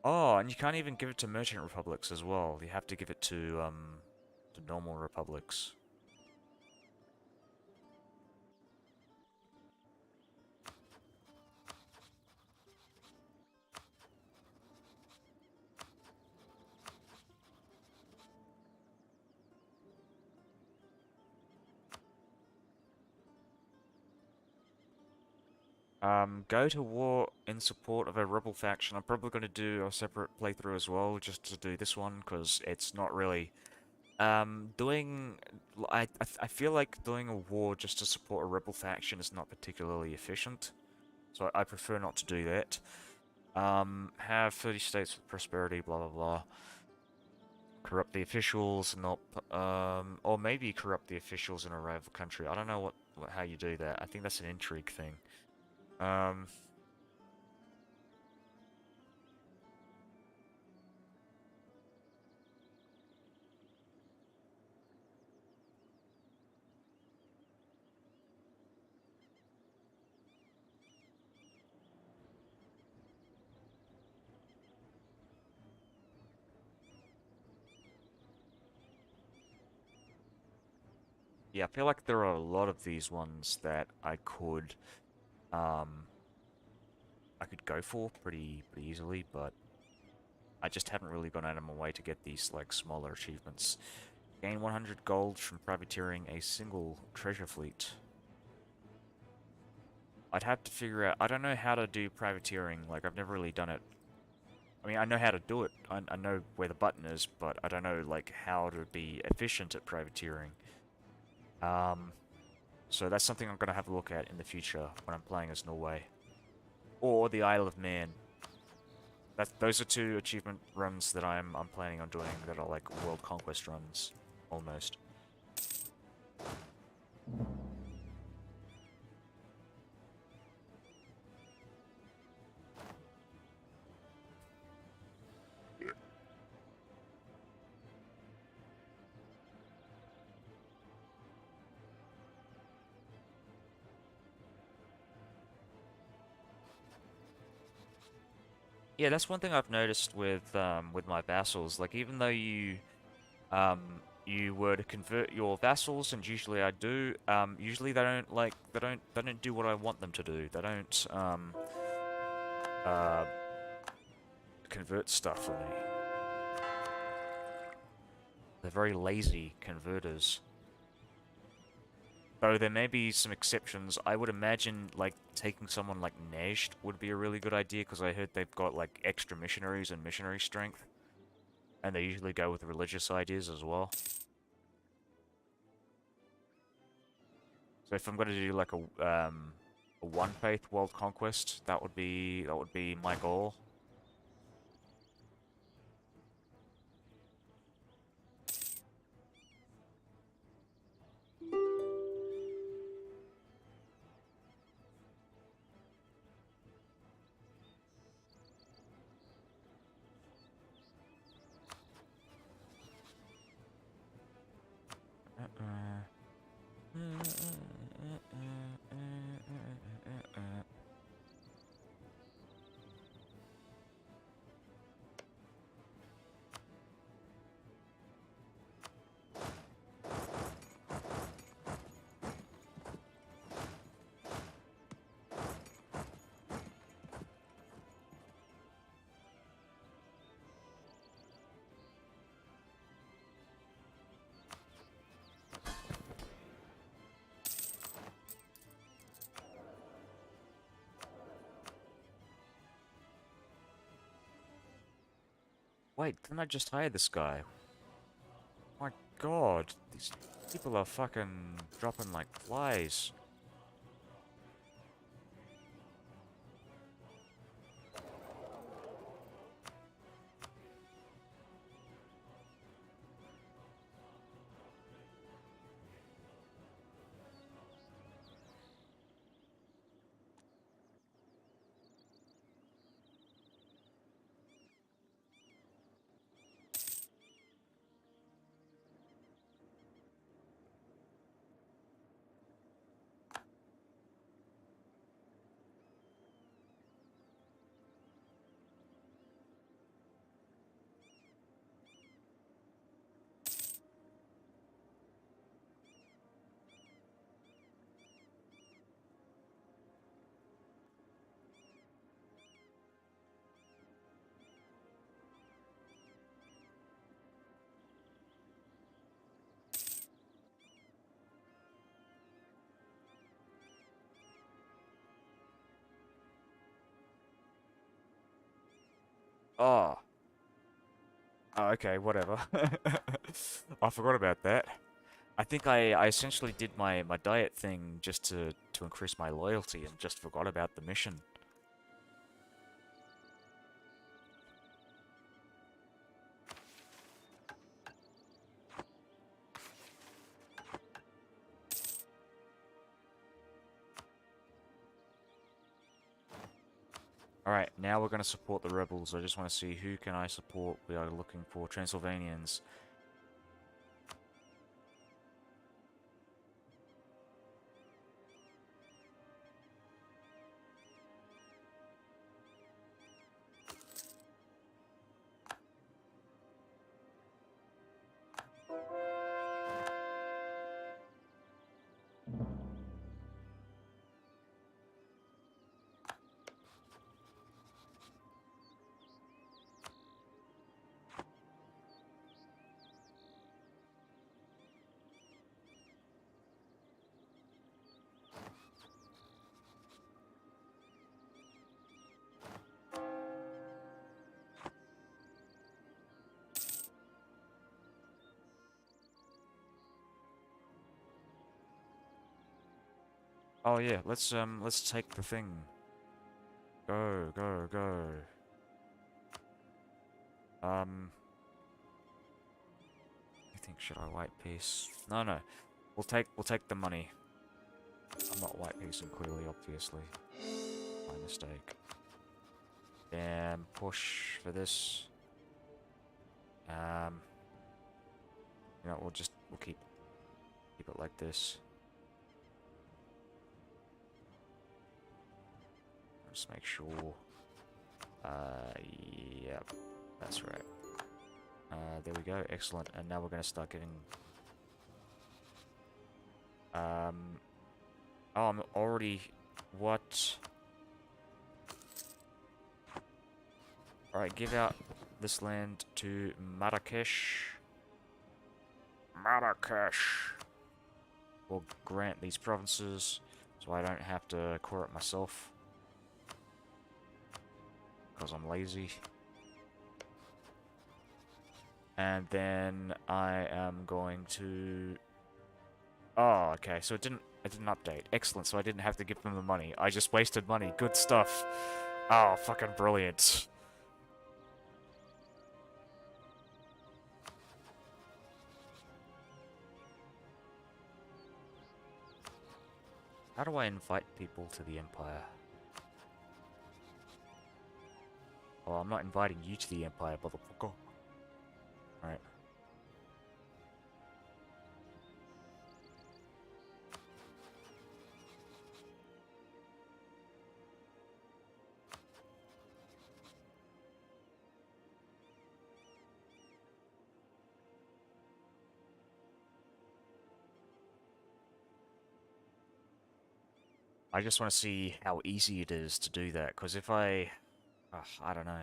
Oh, and you can't even give it to merchant republics as well. You have to give it to normal republics. Go to war in support of a rebel faction. I'm probably going to do a separate playthrough as well, just to do this one, because it's not really, doing, I feel like doing a war just to support a rebel faction is not particularly efficient, so I prefer not to do that. Have 30 states with prosperity, blah blah blah. Corrupt the officials, not, or maybe corrupt the officials in a rival country. I don't know how you do that. I think that's an intrigue thing. Um, Yeah, I feel like there are a lot of these ones that um, I could go for pretty easily, but I just haven't really gone out of my way to get these like smaller achievements. Gain 100 gold from privateering a single treasure fleet. I'd have to figure out. I don't know how to do privateering. Like I've never really done it. I mean, I know how to do it. I know where the button is, but I don't know like how to be efficient at privateering. Um, so that's something I'm gonna have a look at in the future when I'm playing as Norway. Or the Isle of Man. Those are two achievement runs that I'm planning on doing that are like world conquest runs, almost. Yeah, that's one thing I've noticed with my vassals. Like even though you were to convert your vassals, and usually I do, usually they don't do what I want them to do. They don't uh convert stuff for me. They're very lazy converters. Though there may be some exceptions, I would imagine like taking someone like Nejd would be a really good idea because I heard they've got like extra missionaries and missionary strength, and they usually go with religious ideas as well. So if I'm going to do like a one faith world conquest, that would be my goal. Wait, didn't I just hire this guy? My God, these people are fucking dropping like flies. Oh. Oh, okay, whatever. I forgot about that. I think I essentially did my diet thing just to increase my loyalty and just forgot about the mission. Alright, now we're going to support the rebels. I just want to see who can I support. We are looking for Transylvanians. Oh yeah, let's take the thing. Go, go, go. I think should I white piece? No, no. We'll take the money. I'm not white piecing clearly, obviously. My mistake. And push for this. You know, we'll keep it like this. Just make sure. Yep, that's right. There we go, excellent. And now we're gonna start getting. Oh, I'm already. What? Alright, give out this land to Marrakesh. Marrakesh. We'll grant these provinces so I don't have to core it myself. Because I'm lazy. And then I am going to... Oh, okay, so it didn't update. Excellent, so I didn't have to give them the money. I just wasted money. Good stuff. Oh, fucking brilliant. How do I invite people to the Empire? Oh, I'm not inviting you to the Empire, motherfucker. Alright. I just want to see how easy it is to do that, because if I don't know.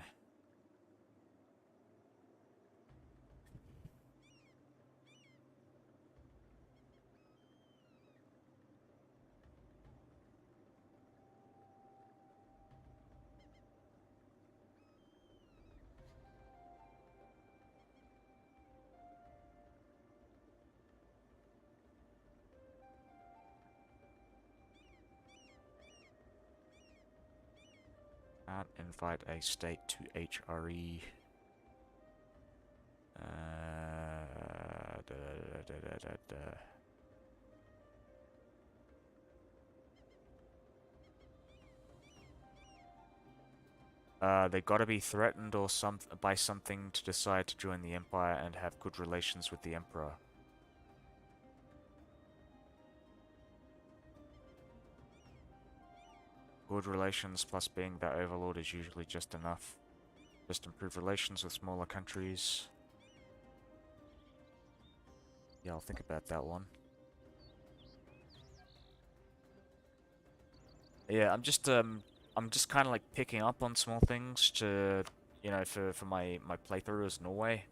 Can't invite a state to HRE. Da, da, da, da, da. They gotta be threatened or by something to decide to join the Empire and have good relations with the Emperor. Good relations plus being their overlord is usually just enough. Just improve relations with smaller countries. Yeah, I'll think about that one. Yeah, I'm just kind of like picking up on small things to, you know, for my playthrough as Norway.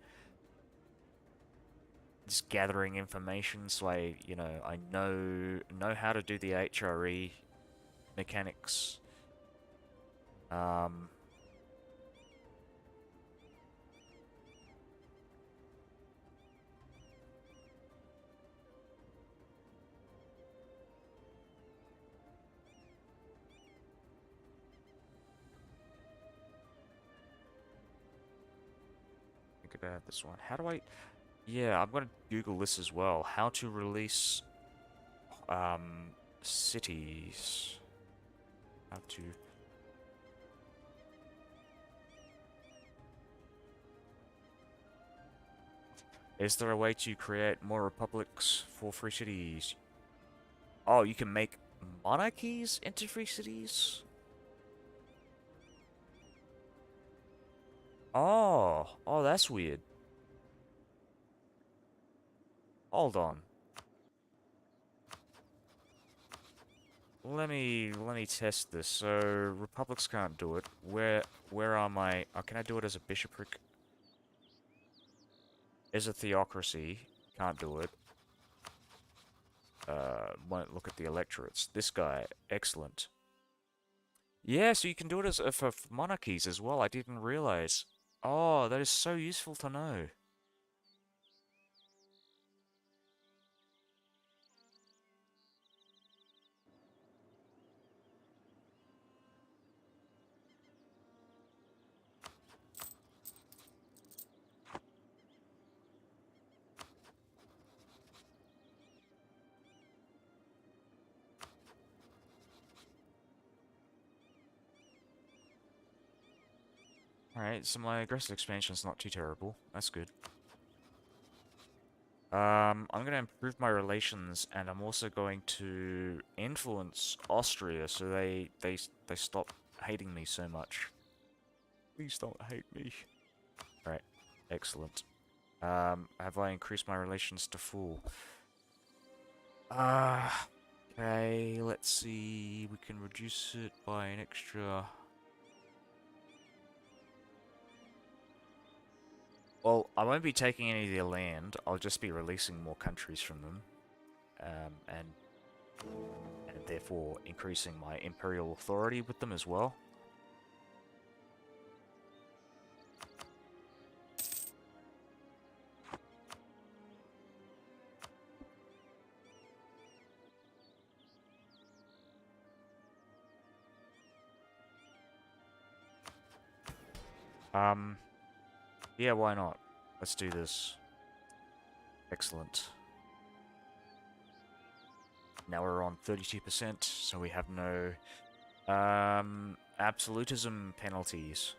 Just gathering information so I know how to do the HRE mechanics. I have this one. How do I... Yeah, I'm gonna Google this as well. How to release, cities. How to... Is there a way to create more republics for free cities? Oh, you can make monarchies into free cities? Oh, that's weird. Hold on. Let me test this. So republics can't do it. Where are my... Oh, can I do it as a bishopric? As a theocracy, can't do it. Won't look at the electorates. This guy, excellent. Yeah, so you can do it as for monarchies as well. I didn't realize. Oh, that is so useful to know. Alright, so my aggressive expansion's not too terrible. That's good. I'm gonna improve my relations, and I'm also going to influence Austria so they stop hating me so much. Please don't hate me. Alright, excellent. Have I increased my relations to full? Okay, let's see. We can reduce it by an extra... Well, I won't be taking any of their land. I'll just be releasing more countries from them. And therefore increasing my imperial authority with them as well. Yeah, why not? Let's do this. Excellent. Now we're on 32%, so we have no, absolutism penalties.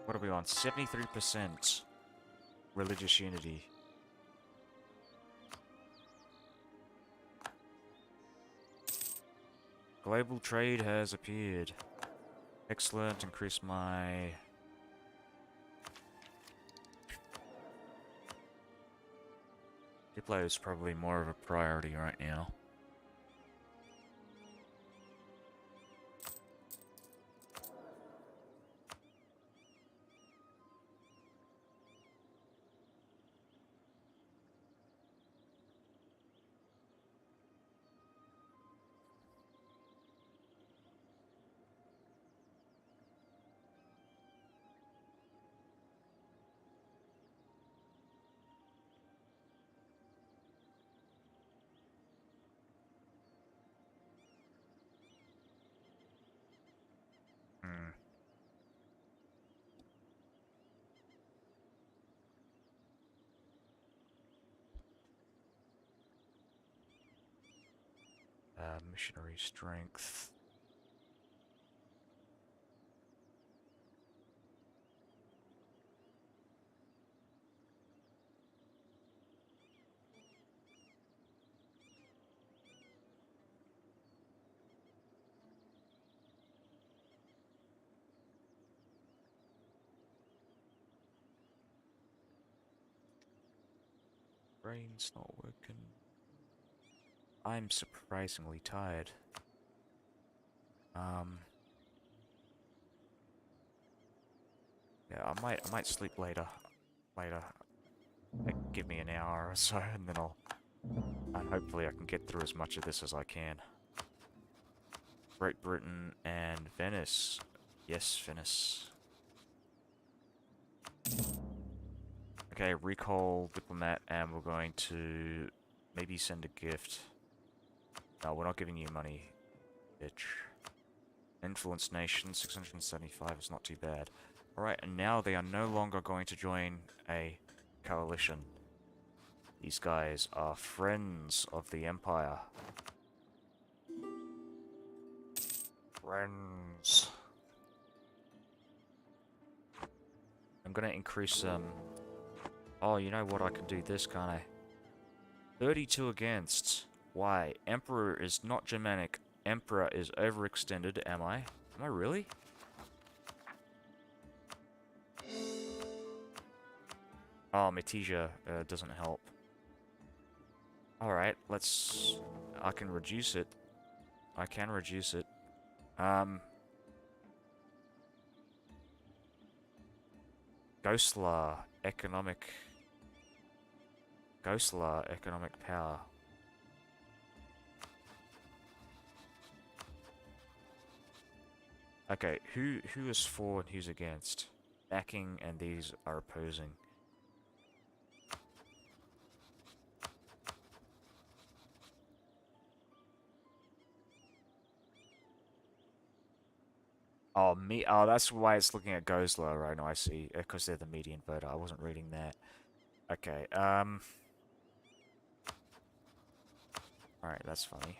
What are we on? 73% religious unity. Global trade has appeared. Excellent, increase my... Diplo is probably more of a priority right now. Hmm. Missionary strength. brain's not working. I'm surprisingly tired. Yeah, I might sleep later. Like, give me an hour or so, and then and hopefully I can get through as much of this as I can. Great Britain and Venice. Yes, Venice. Okay, recall diplomat, and we're going to maybe send a gift. No, we're not giving you money, bitch. Influence nation, 675 is not too bad. Alright, and now they are no longer going to join a coalition. These guys are friends of the Empire. Friends. I'm gonna increase, Oh, you know what? I can do this, can't I? 32 against. Why? Emperor is not Germanic. Emperor is overextended, am I? Am I really? Oh, Metisia doesn't help. Alright, let's... I can reduce it. I can reduce it. Ghostlar, economic... Ghostlar, economic power. Okay, who is for and who's against? Backing and these are opposing. Oh, oh, that's why it's looking at Ghostlar, right? No, I see. Because they're the median voter. I wasn't reading that. Okay, Alright, that's funny.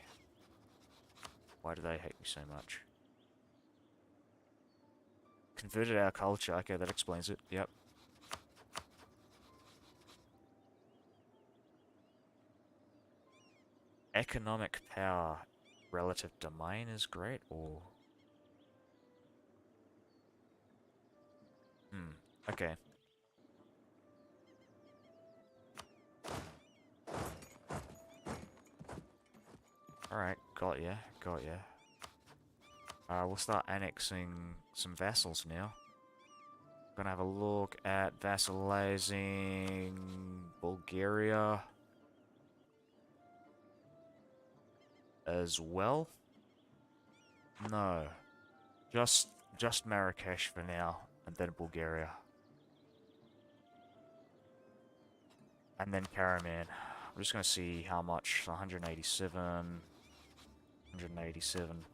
Why do they hate me so much? Converted our culture. Okay, that explains it. Yep. Economic power relative to mine is great, or... Okay. Alright, got ya, got ya. We'll start annexing some vassals now. Gonna have a look at vassalizing Bulgaria as well. No, just Marrakesh for now, and then Bulgaria, and then Karaman. I'm just gonna see how much. 187, 187.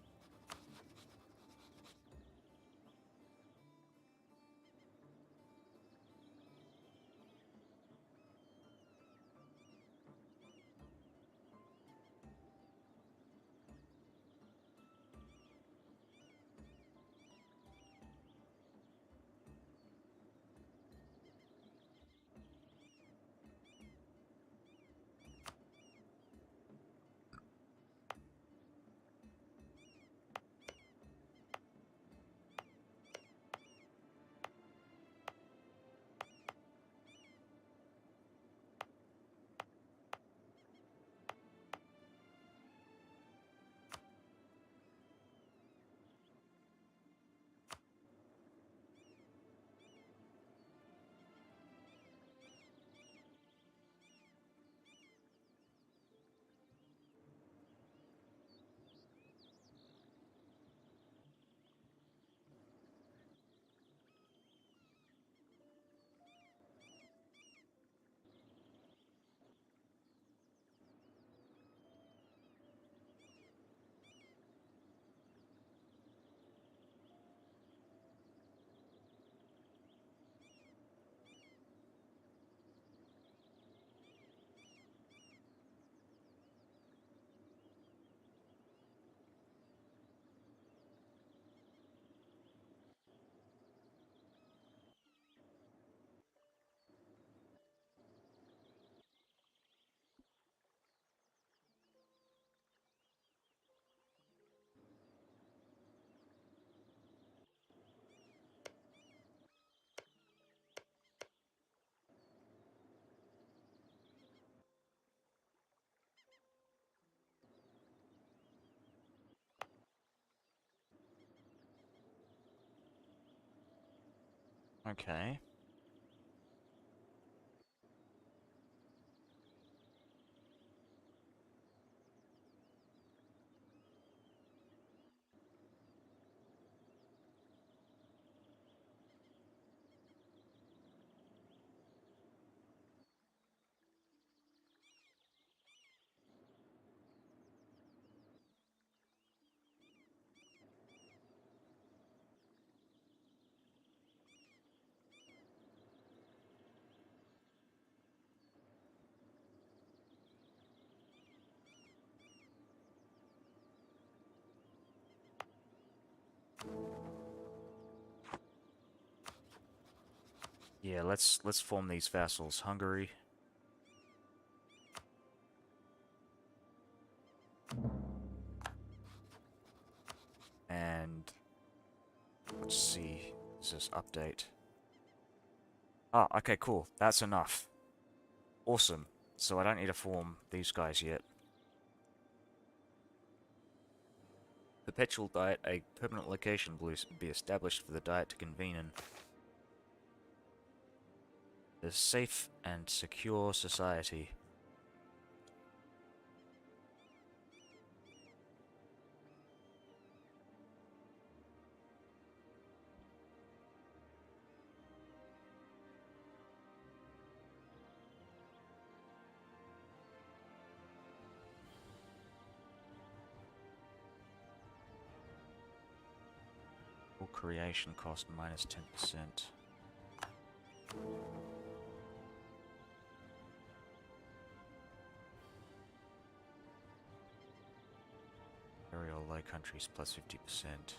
Okay. Yeah, let's form these vassals. Hungary. And let's see. Is this update? Ah, okay, cool. That's enough. Awesome. So I don't need to form these guys yet. Perpetual diet, a permanent location will be established for the diet to convene in. A safe and secure society. Full creation cost minus 10%. Aerial low countries plus 50%.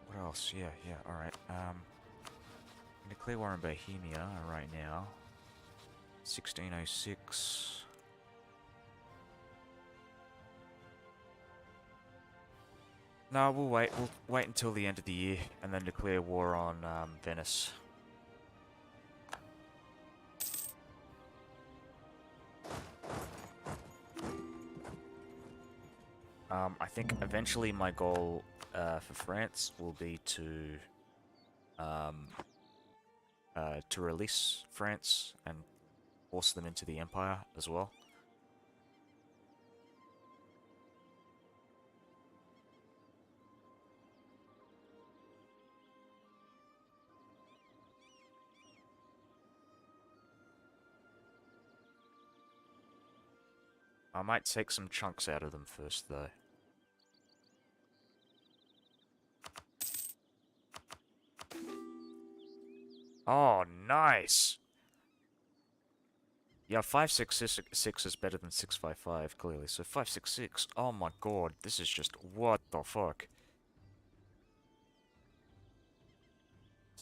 What else? Yeah, alright. Declare war in Bohemia right now. 1606. No, we'll wait. We'll wait until the end of the year and then declare war on Venice. I think eventually my goal for France will be um, to release France and force them into the Empire as well. I might take some chunks out of them first, though. Oh, nice! Yeah, 566 is better than 655, clearly. So 566, oh my god, this is just, what the fuck?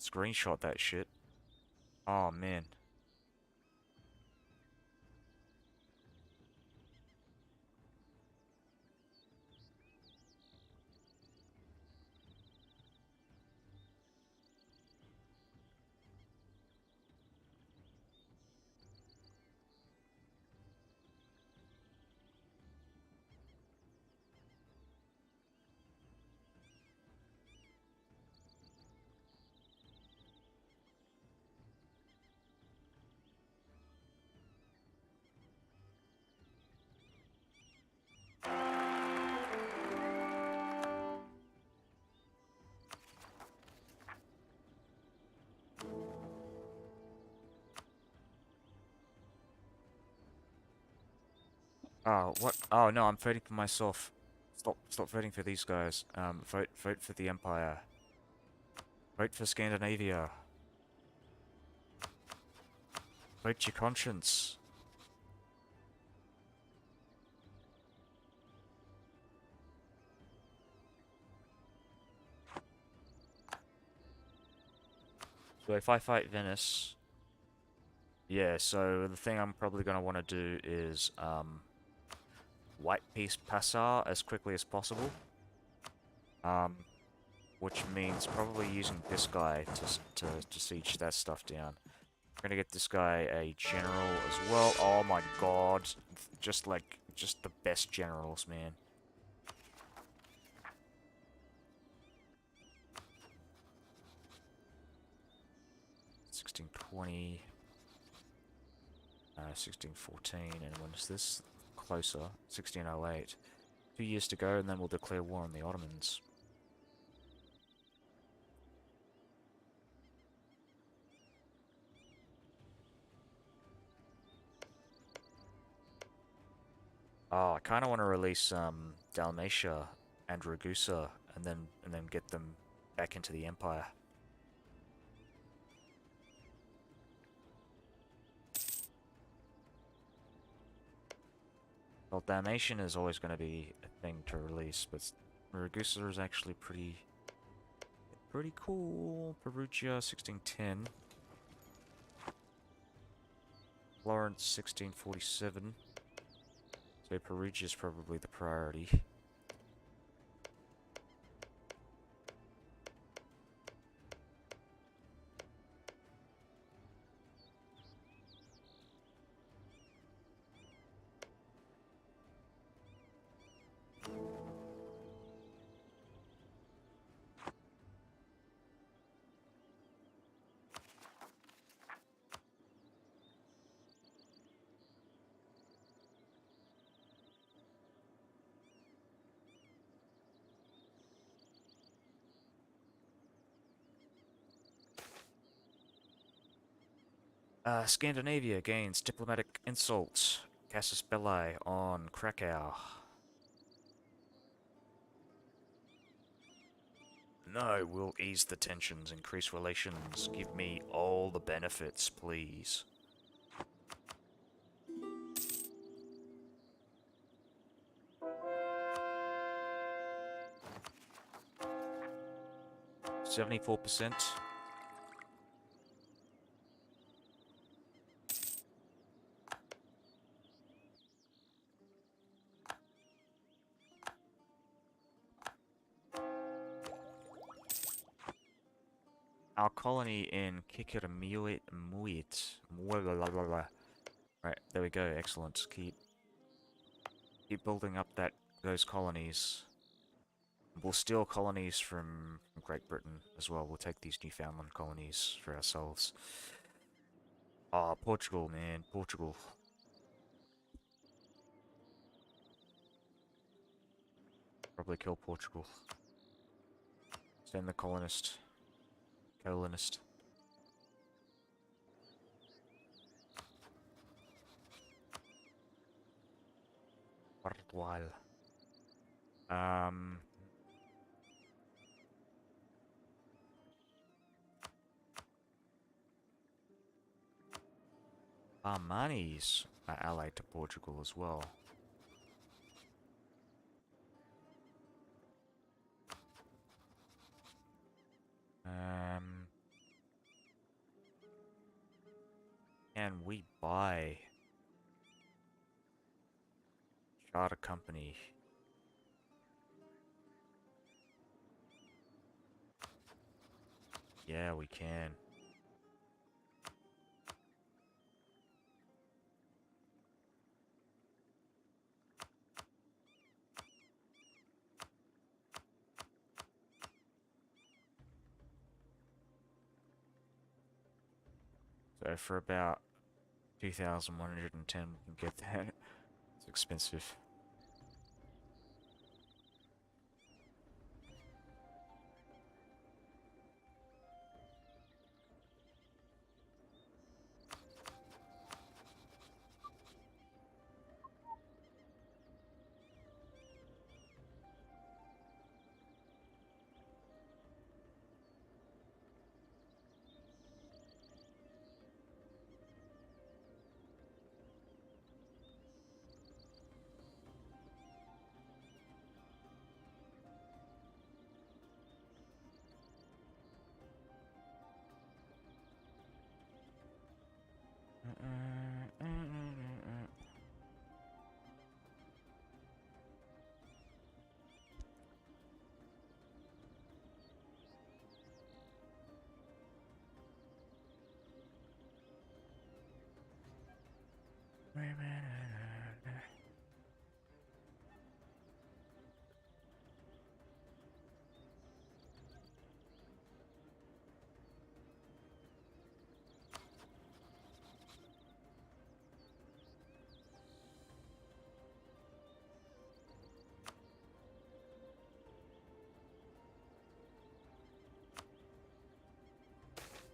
Screenshot that shit. Oh, man. Oh, what? Oh, no, I'm voting for myself. Stop voting for these guys. Vote for the Empire. Vote for Scandinavia. Vote your conscience. So if I fight Venice, yeah, so the thing I'm probably going to want to do is white piece Passar as quickly as possible. Um, which means probably using this guy to siege that stuff down. We're gonna get this guy a general as well. Oh my god. Just the best generals, man. 1620, 1614, and when is this? Closer, 1608. 2 years to go, and then we'll declare war on the Ottomans. Oh, I kind of want to release Dalmatia and Ragusa, and then get them back into the Empire. Well, Dalmatian is always going to be a thing to release, but Ragusa is actually pretty cool. Perugia 1610. Florence 1647. So Perugia is probably the priority. Scandinavia gains diplomatic insults. Casus Belli on Krakow. No, we'll ease the tensions, increase relations, give me all the benefits, please. $74%. Our colony in Kikiramuit. Right, there we go, excellent. Keep building up those colonies. We'll steal colonies from Great Britain as well. We'll take these Newfoundland colonies for ourselves. Ah, Portugal, man, Portugal. Probably kill Portugal. Send the colonist. Colonist. Portugal. Armani's are allied to Portugal as well. Can we buy charter company? Yeah, we can. So for about 2,110 we can get that. It's expensive.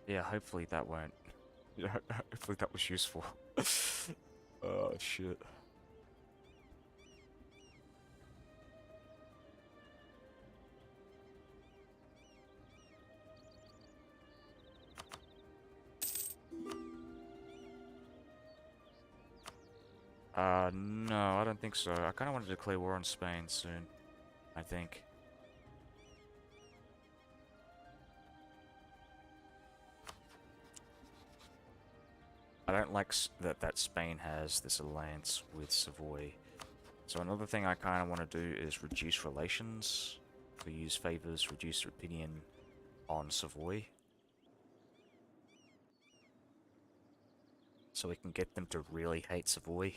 Yeah, hopefully that won't. Yeah, hopefully that was useful. Oh shit. No, I don't think so. I kind of want to declare war on Spain soon, I think. I don't like that Spain has this alliance with Savoy. So another thing I kind of want to do is reduce relations. So use favors, reduce opinion on Savoy. So we can get them to really hate Savoy.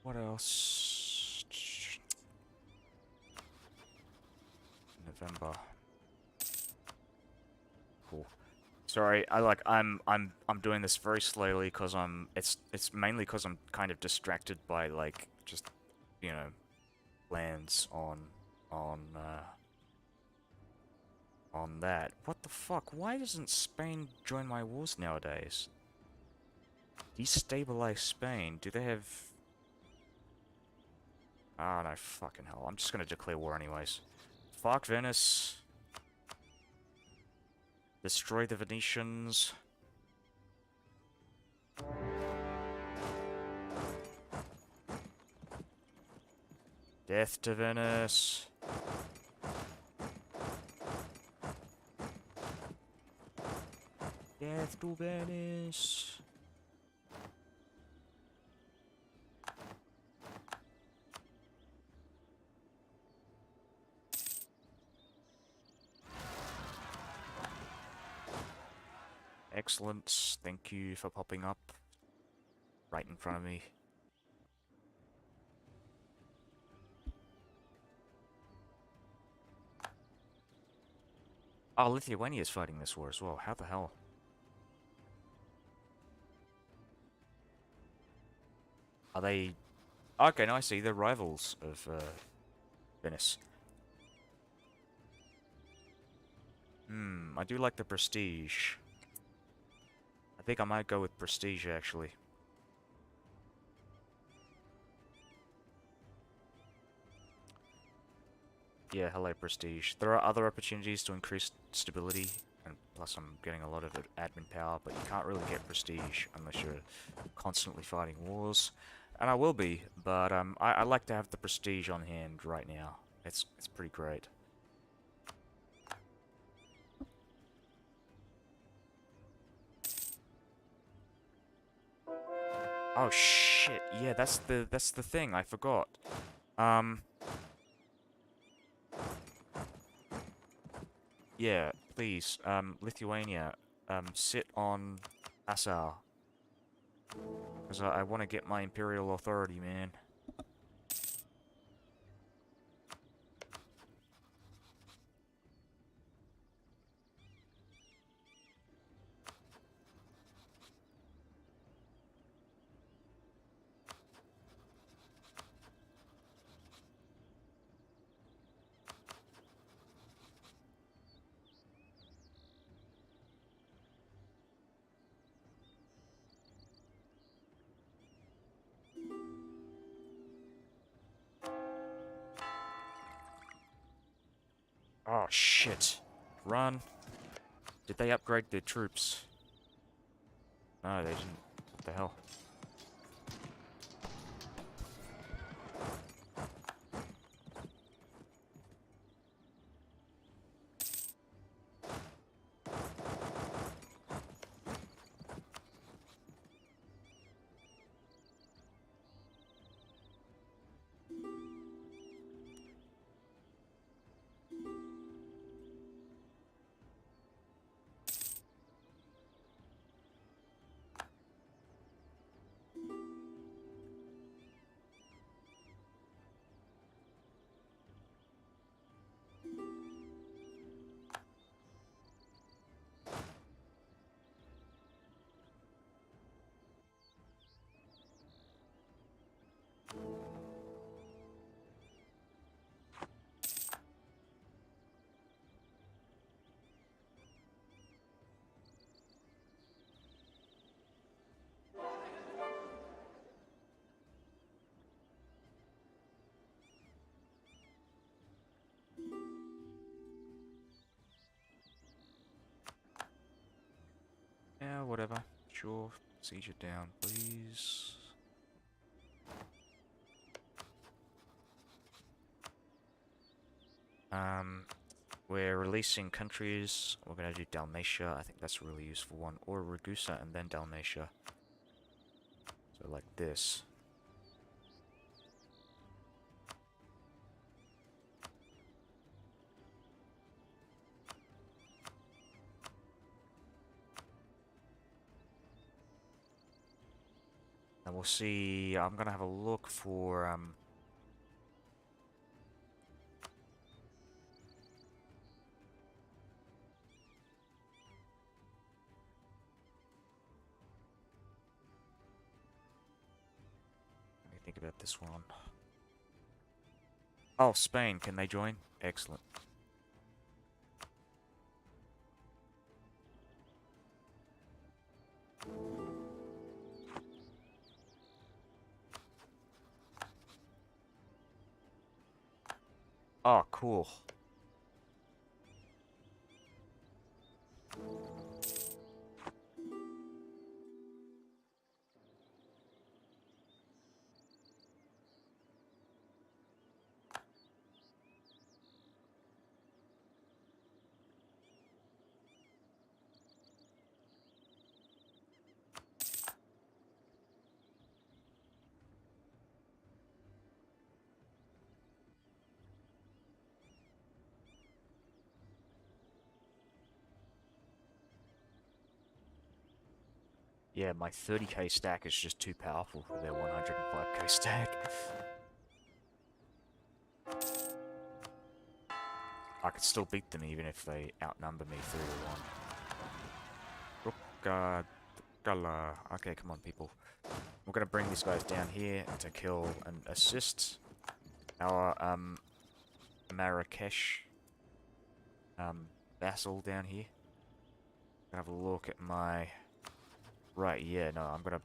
What else? November. Cool. Sorry, I'm doing this very slowly because it's mainly because I'm kind of distracted by like just you know lands on uh on that. What the fuck? Why doesn't Spain join my wars nowadays? Destabilize Spain. Do they have? Ah, no, fucking hell. I'm just gonna declare war anyways. Fuck Venice. Destroy the Venetians. Death to Venice. Death to Venice. Excellent. Thank you for popping up right in front of me. Oh, Lithuania is fighting this war as well. How the hell? Are they... Okay, now I see. They're rivals of Venice. I do like the prestige. I think I might go with prestige, actually. Yeah, hello, prestige. There are other opportunities to increase stability, and plus I'm getting a lot of admin power, but you can't really get prestige unless you're constantly fighting wars. And I will be, but I like to have the prestige on hand right now. It's pretty great. Oh shit! Yeah, that's the thing. I forgot. Yeah, please. Lithuania. Sit on Assar. Because I want to get my imperial authority, man. Oh, shit. Run. Did they upgrade their troops? No, they didn't. What the hell? Yeah, whatever. Sure. Siege it down, please. We're releasing countries. We're gonna do Dalmatia. I think that's a really useful one. Or Ragusa and then Dalmatia. So like this. And we'll see. I'm gonna have a look for let me think about this one. Oh, Spain, can they join? Excellent. Oh, cool. Yeah, my 30k stack is just too powerful for their 105k stack. I could still beat them even if they outnumber me 3 to 1. Gala. Okay, come on, people. We're gonna bring these guys down here to kill and assist our Marrakesh vassal down here. Have a look at my. Right, yeah, no, I'm gonna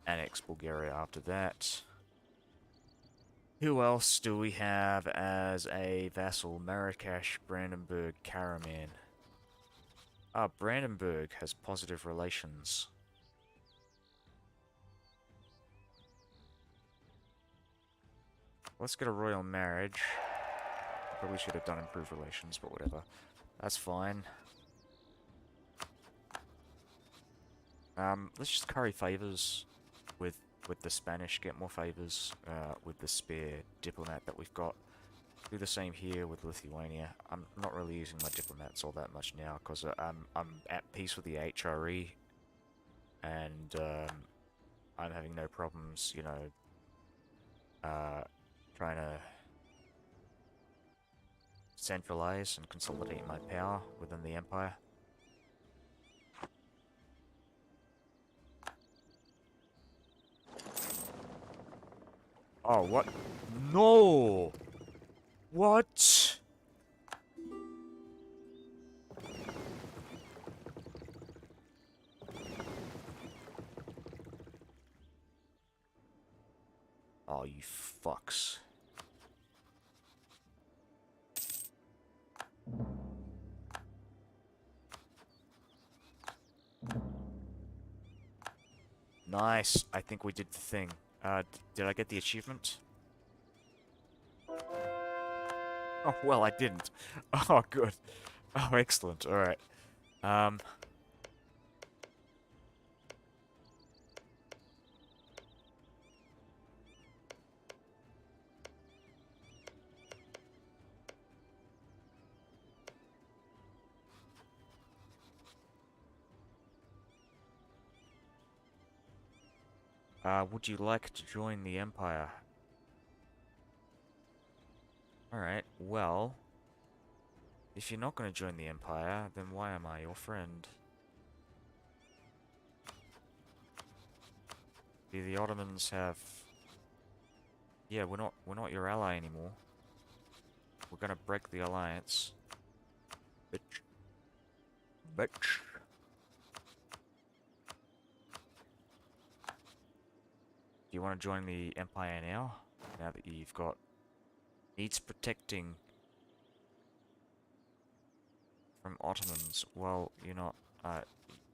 annex Bulgaria after that. Who else do we have as a vassal? Marrakesh, Brandenburg, Karaman. Ah, Brandenburg has positive relations. Let's get a royal marriage. Probably should have done improved relations, but whatever. That's fine. Let's just curry favors with the Spanish, get more favors with the spare diplomat that we've got. Do the same here with Lithuania. I'm not really using my diplomats all that much now because I'm at peace with the HRE, and I'm having no problems, you know, trying to centralize and consolidate my power within the empire. Oh, what? No! What? Oh, you fucks. Nice. I think we did the thing. Did I get the achievement? Oh, well, I didn't. Oh, good. Oh, excellent. Alright. Um... would you like to join the Empire? Alright, well... If you're not going to join the Empire, then why am I your friend? See, the Ottomans have... Yeah, we're not your ally anymore. We're gonna break the alliance. Bitch. Bitch. Do you want to join the Empire now? Now that you've got... Needs protecting... From Ottomans. Well, you're not...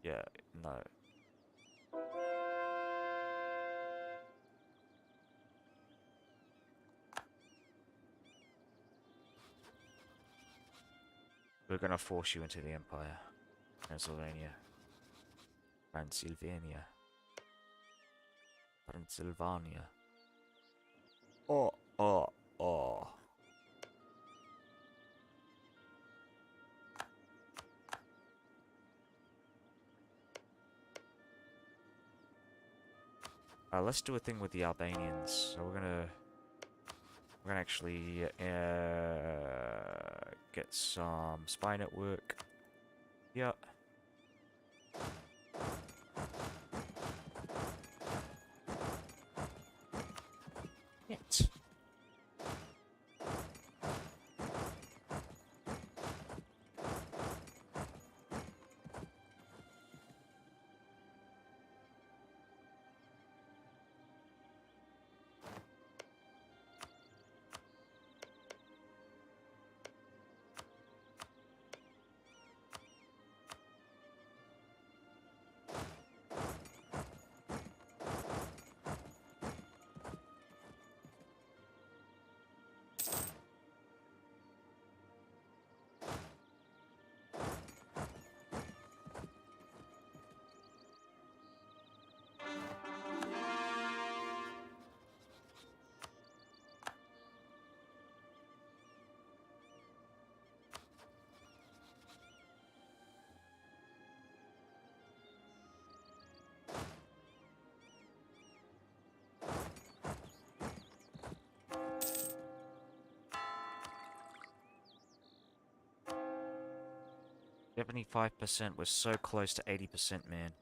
yeah, no. We're gonna force you into the Empire. Pennsylvania. Transylvania. Pennsylvania. Oh, oh, oh. Let's do a thing with the Albanians. So we're gonna actually get some spy network. Yeah. Yes. "75%. We're so close to 80%, man."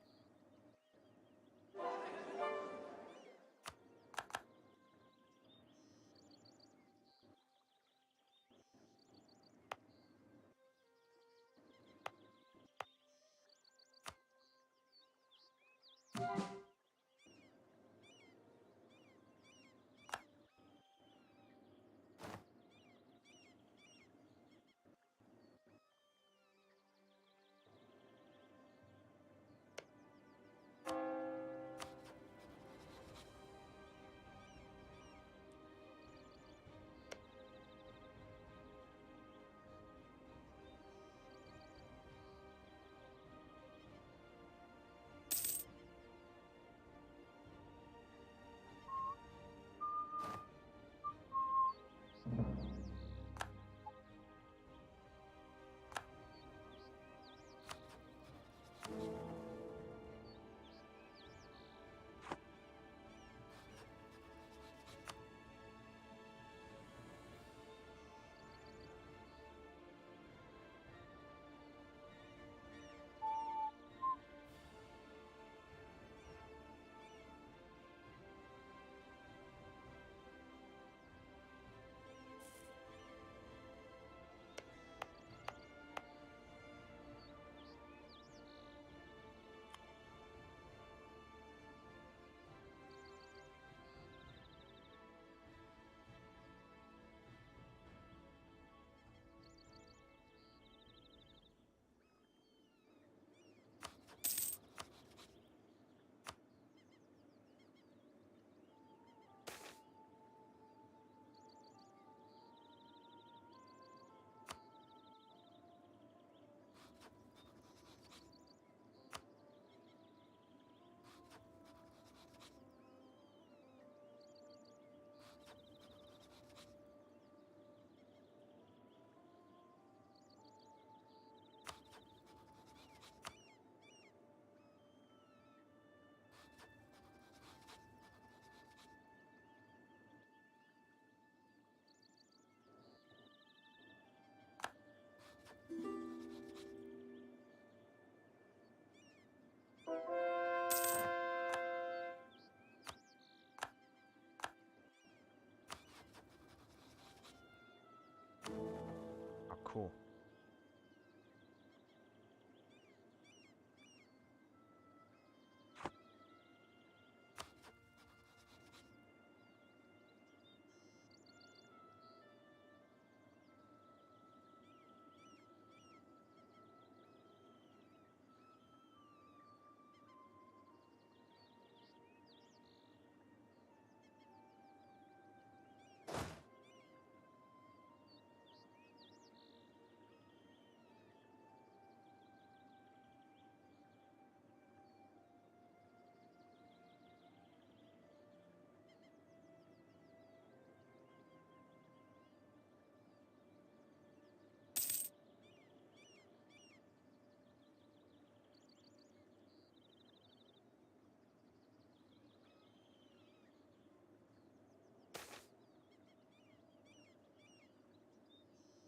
cool.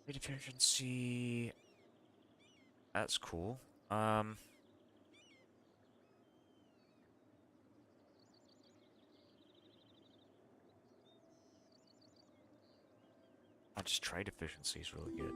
Speed efficiency. That's cool. Just trade efficiency is really good.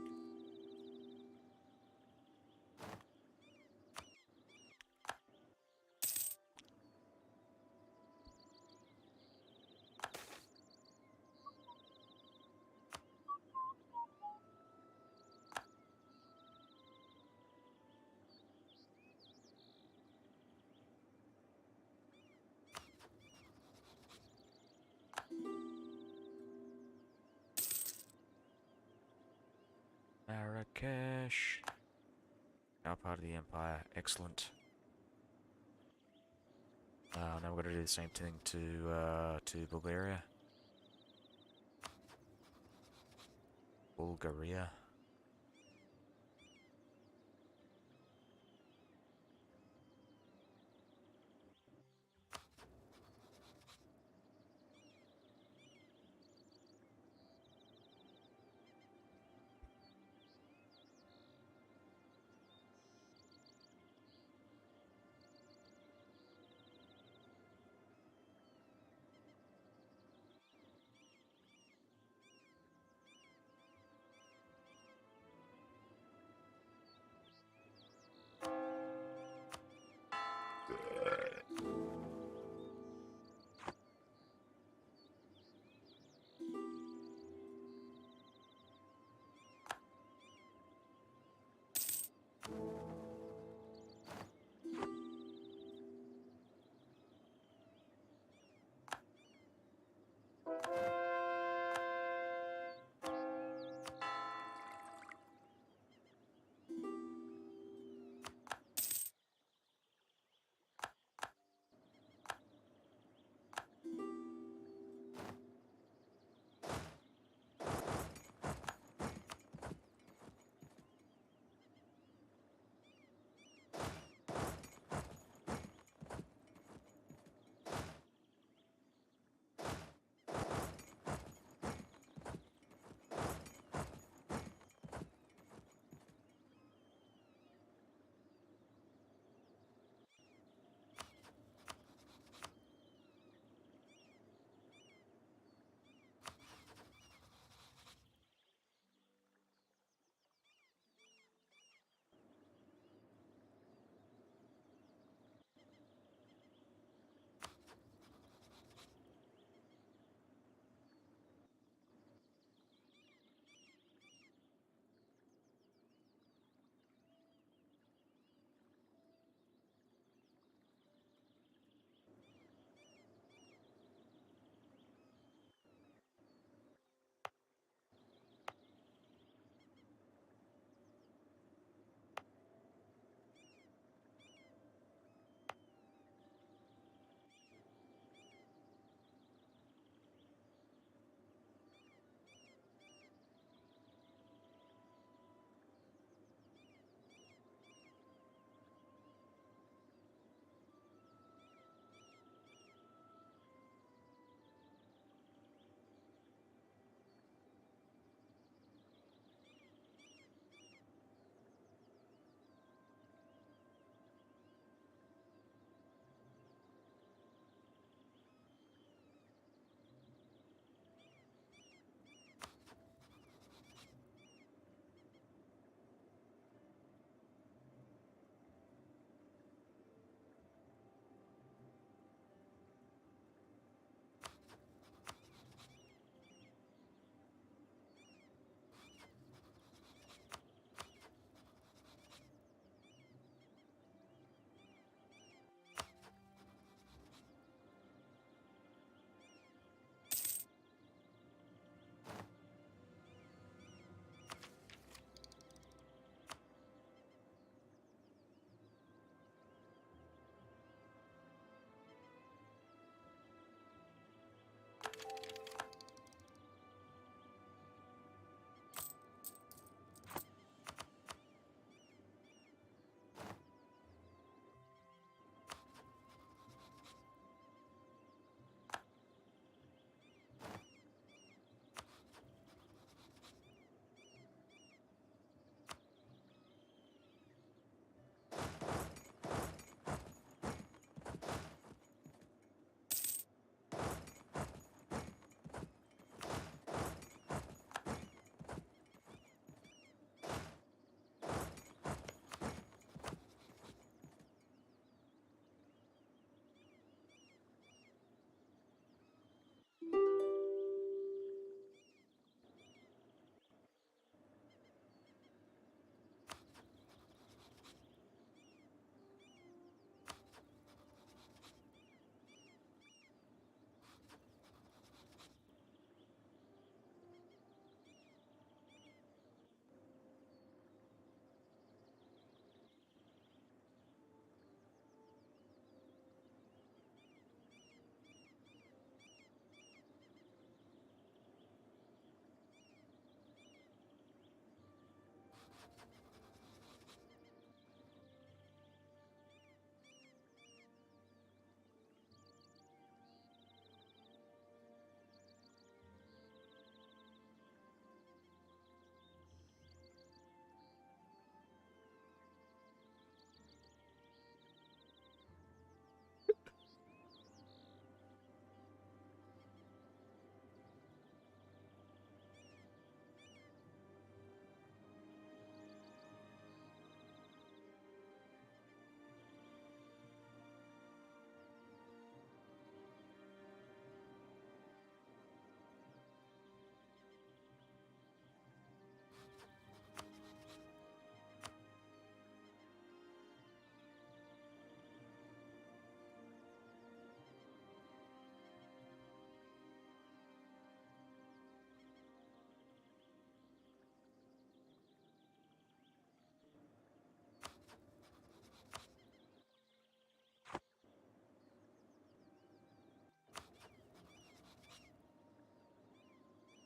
Marrakesh. Now part of the Empire. Excellent. Now we're gonna do the same thing to Bulgaria. Bulgaria.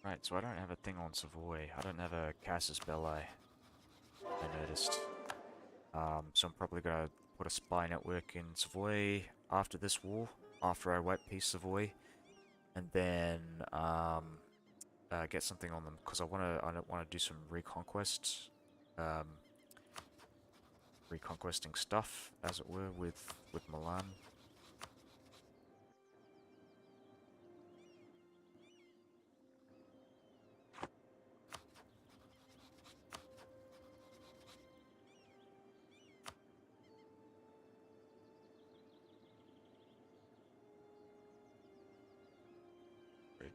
Right, so I don't have a thing on Savoy. I don't have a Casus Belli, I noticed. So I'm probably gonna put a spy network in Savoy after this war, after I wipe Peace Savoy, and then get something on them because I don't wanna do some reconquest, um, reconquesting stuff, as it were, with Milan.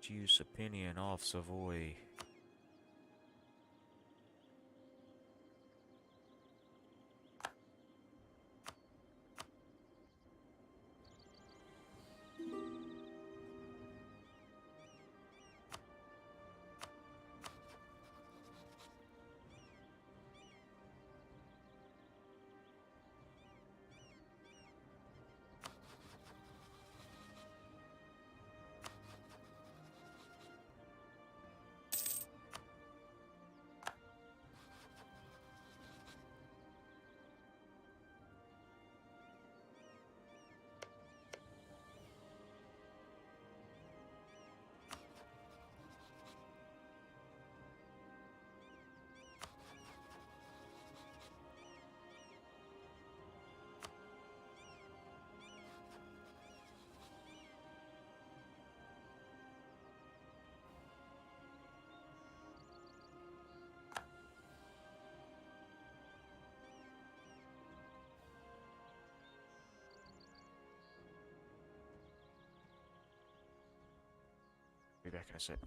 Reduce opinion of Savoy. Be back in a sec.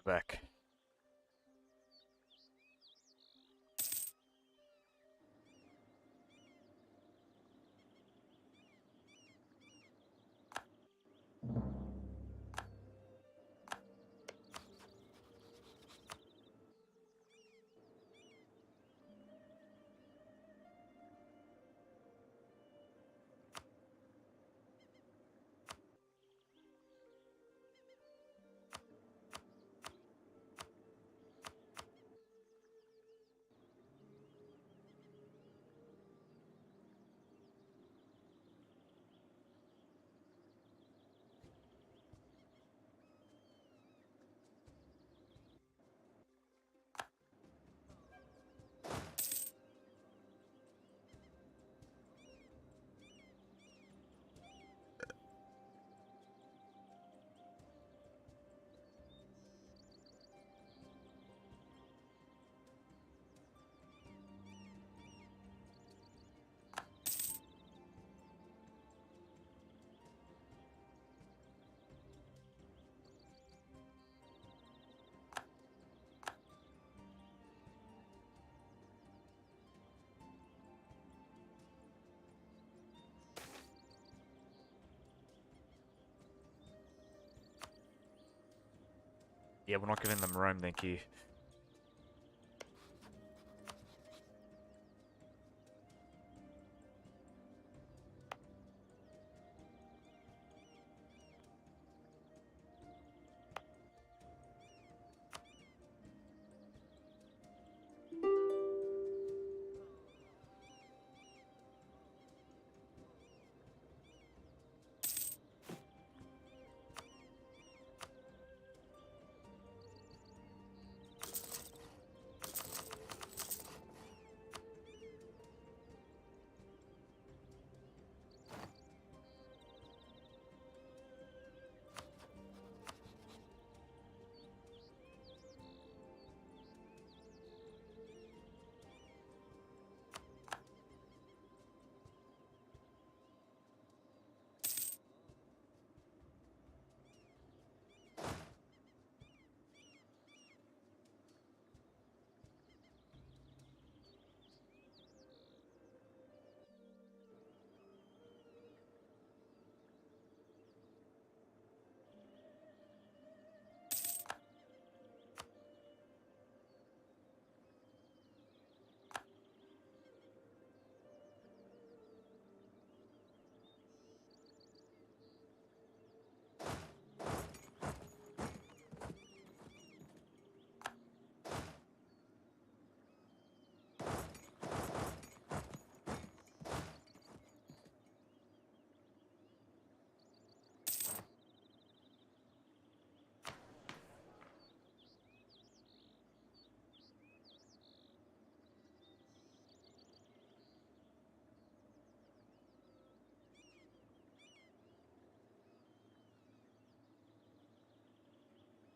Back. Yeah, we're not giving them room, thank you.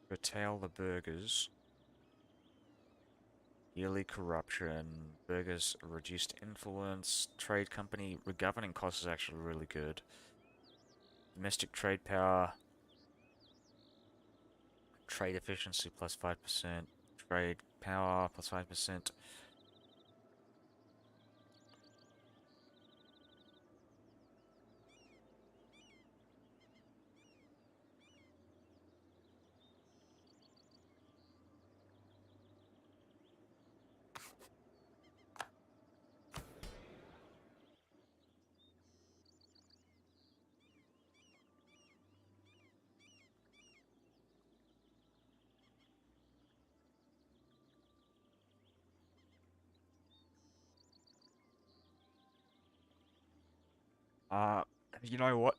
Curtail the burgers. Yearly corruption. Burgers reduced influence. Trade company. Governing cost is actually really good. Domestic trade power. Trade efficiency plus 5%. Trade power plus 5%. Uh, you know what?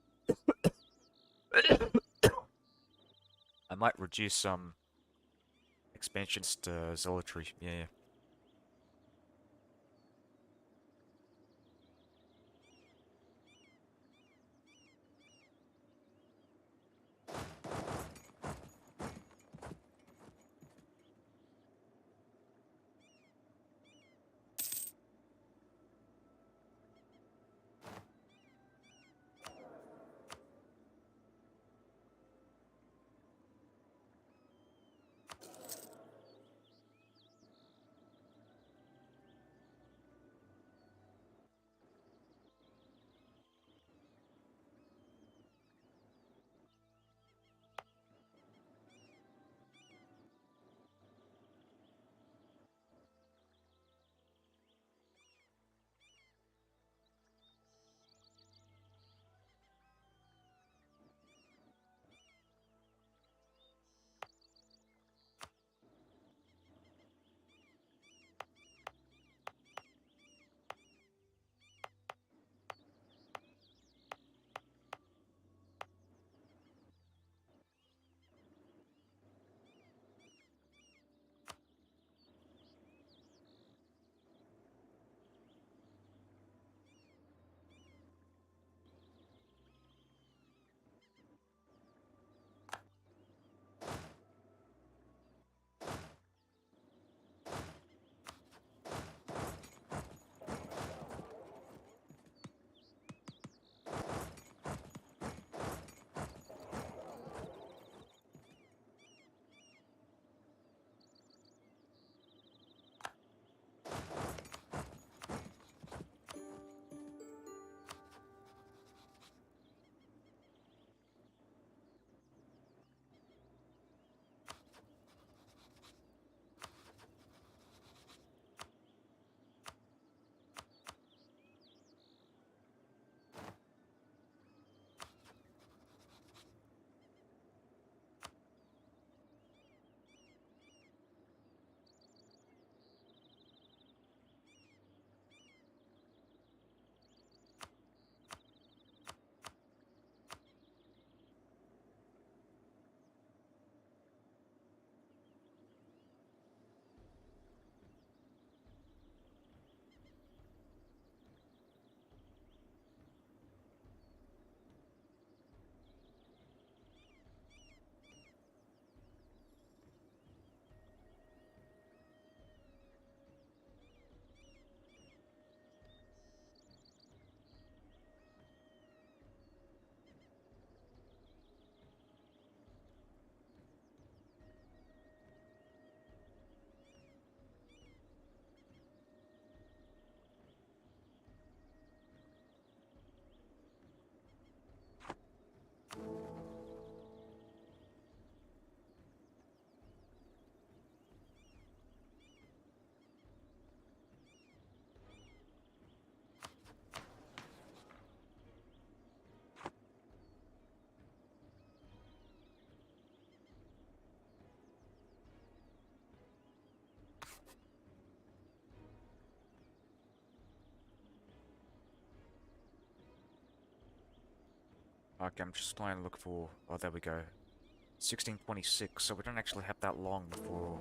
I might reduce some expansions to zealotry. Yeah. Okay, I'm just trying to look for... Oh, there we go. 1626, so we don't actually have that long before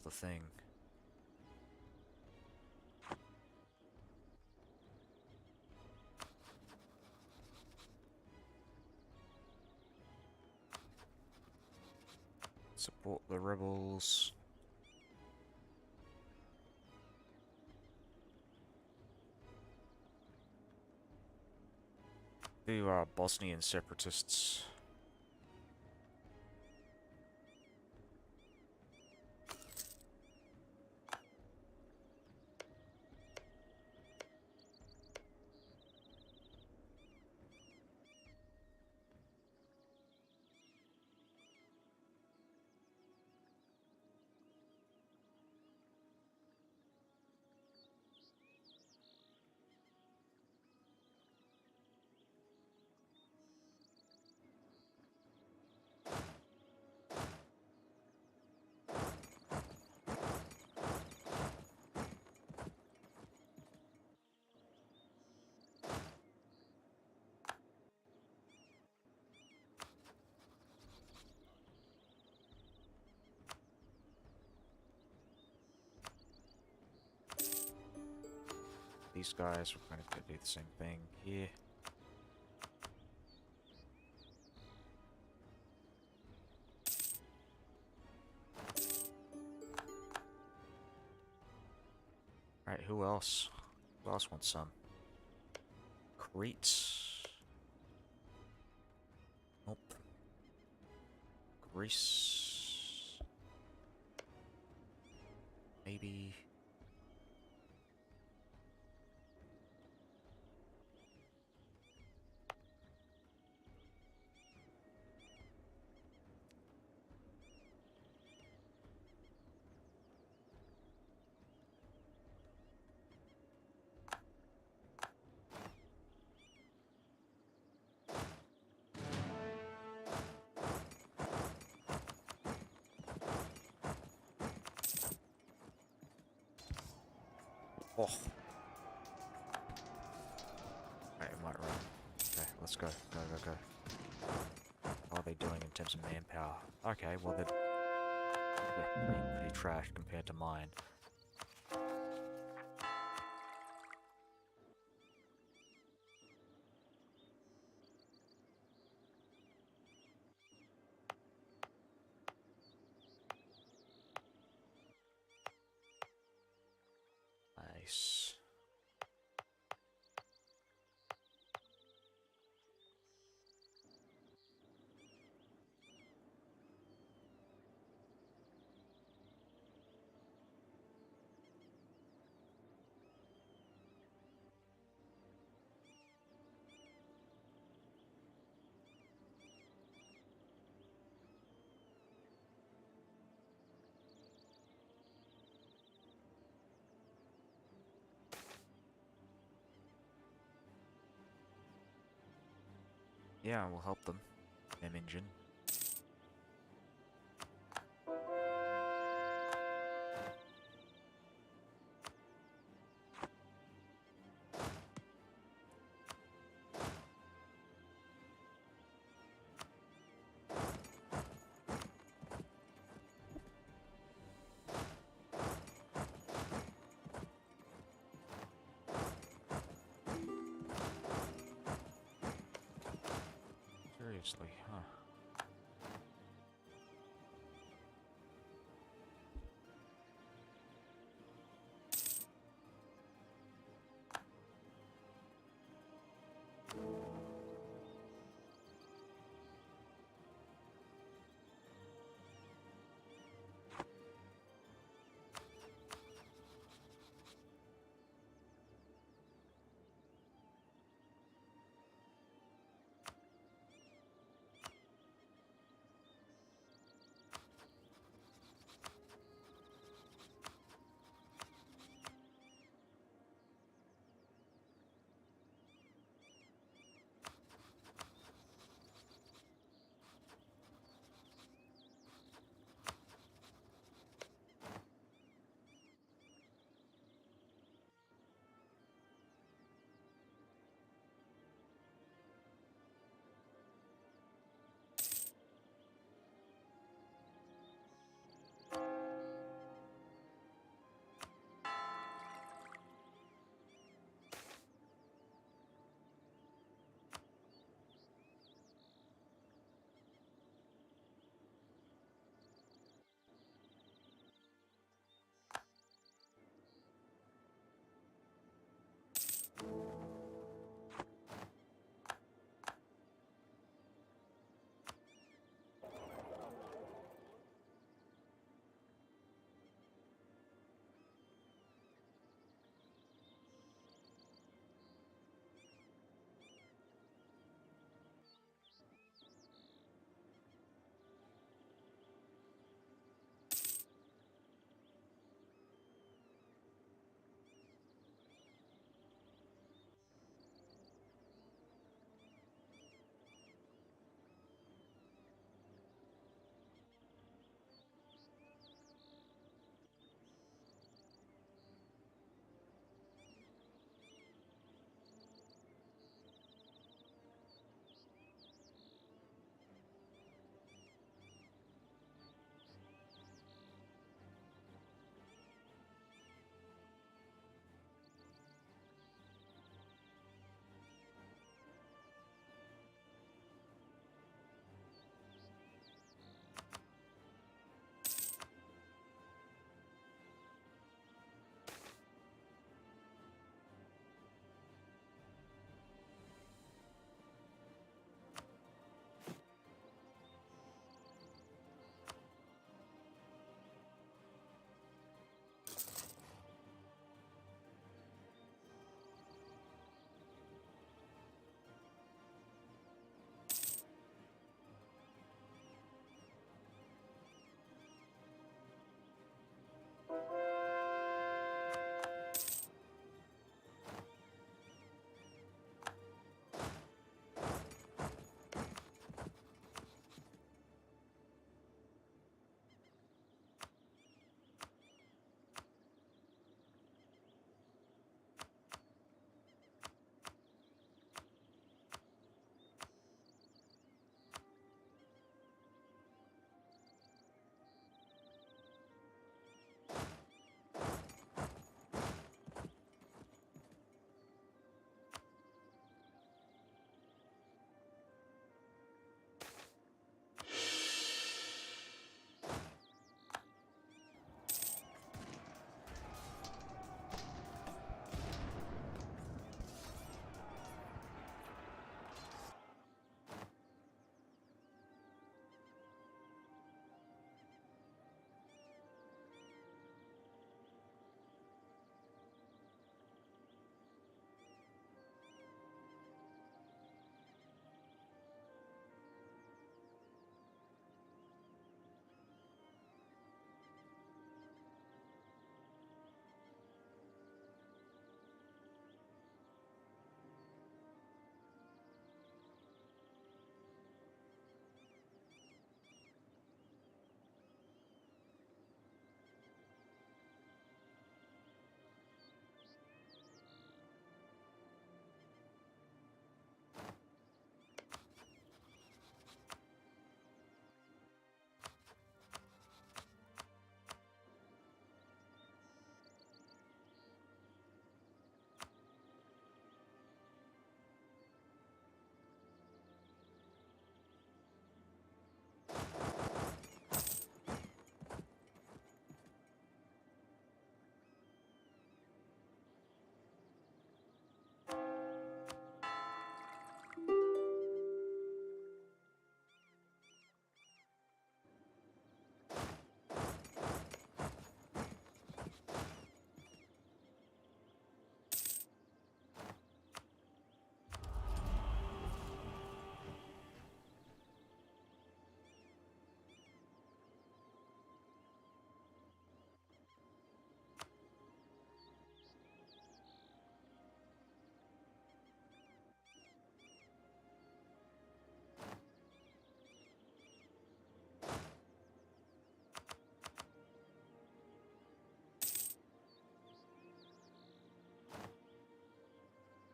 the thing. Support the rebels. The Bosnian separatists. These guys, we're going to do the same thing here. Alright, who else? Who else wants some? Crete. Nope. Greece. Maybe. Oh. Alright, we might run. Okay, let's go. Go, go, go. How are they doing in terms of manpower? Okay, well they're pretty trash compared to mine. Nice. Yeah, we'll help them. Engine. Seriously, huh?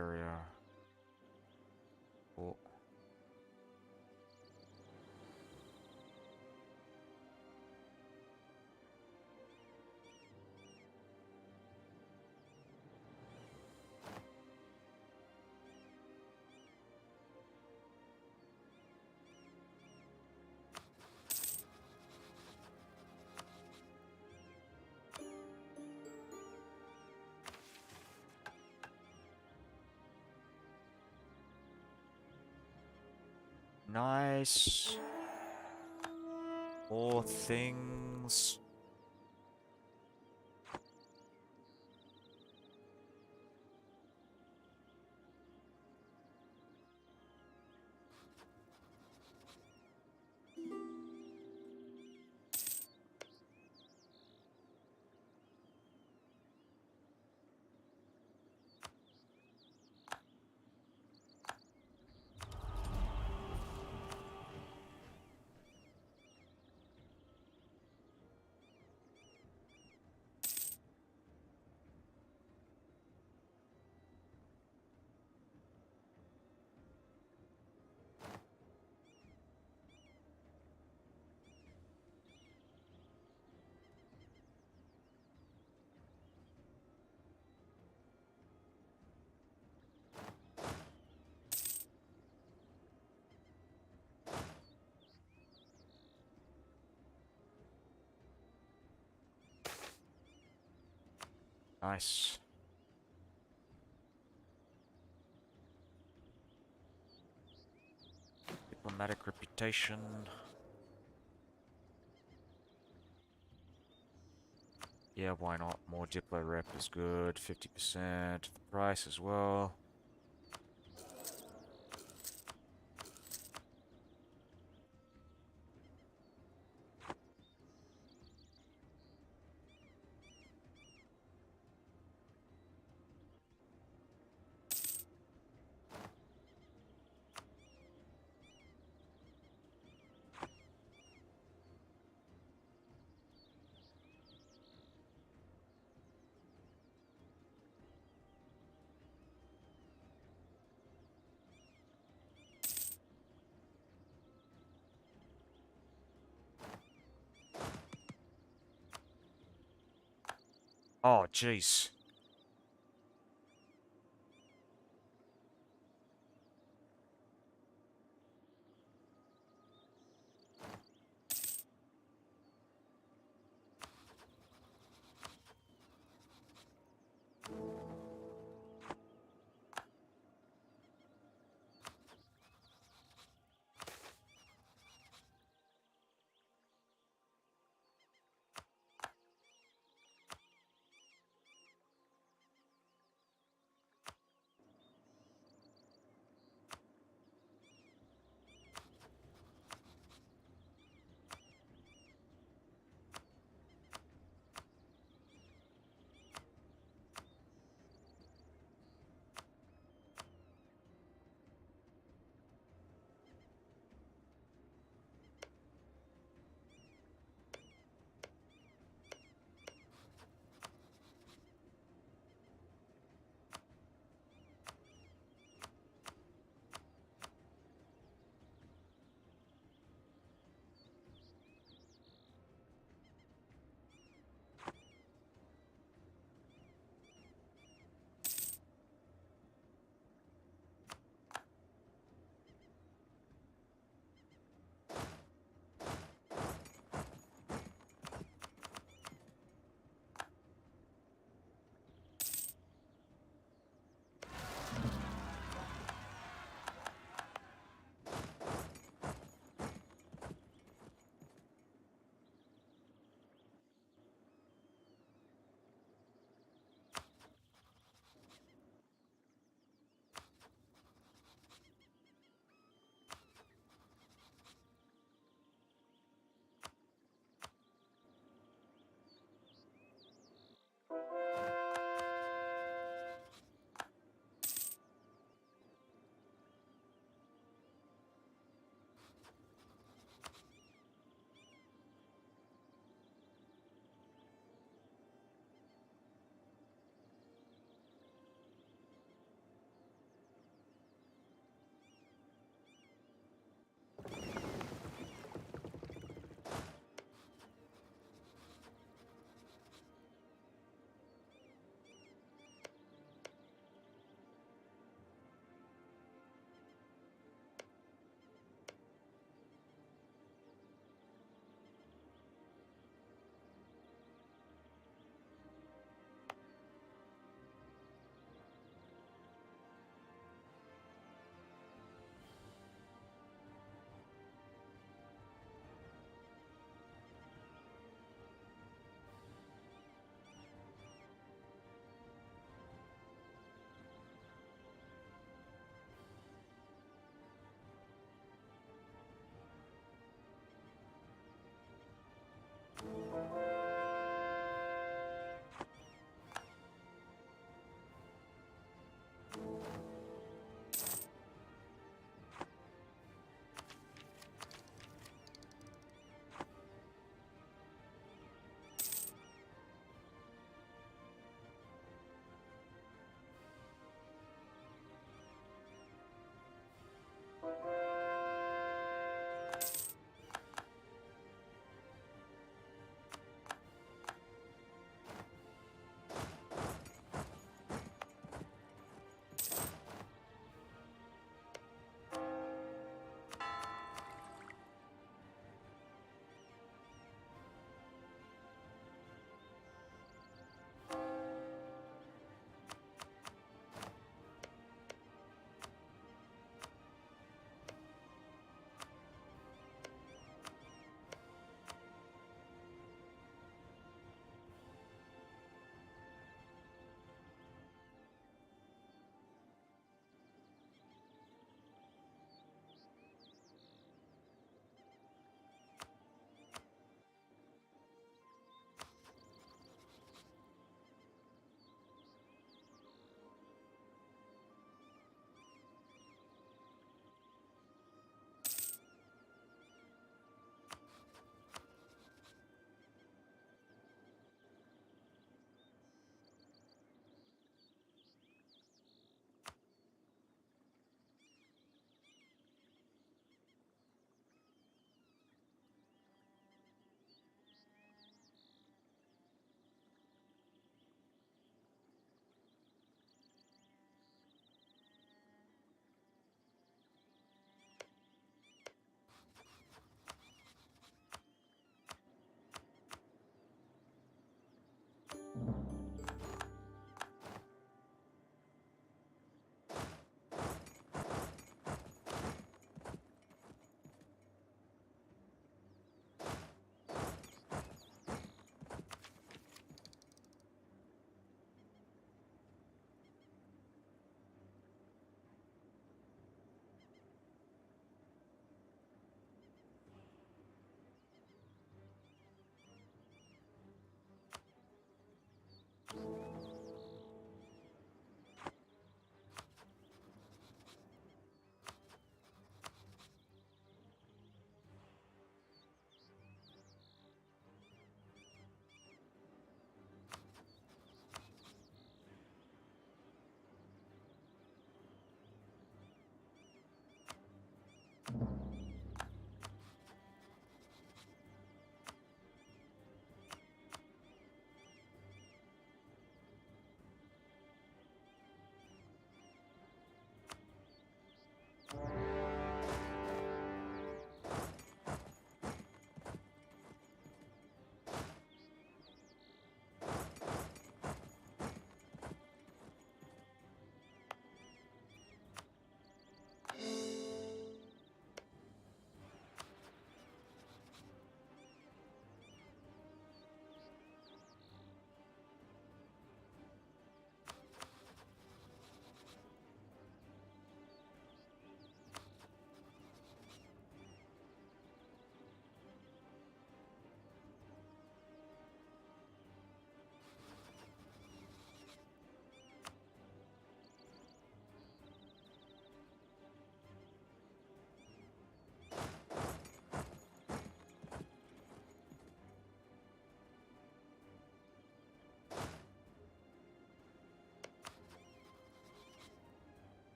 area. Oh. Nice. More things. Nice. Diplomatic reputation. Yeah, why not? More Diplo rep is good. 50% of the price as well. Oh, jeez.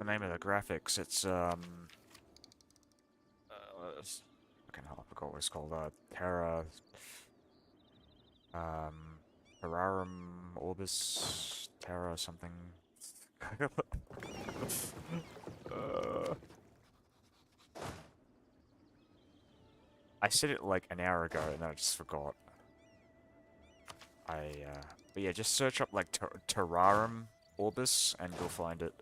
the name of the graphics? It's fucking hell, I forgot what it's called. Terra, um, Terrarum Orbis, Terra something. uh, I said it like an hour ago and then I just forgot. But yeah, just search up like Terrarum Orbis and you'll find it.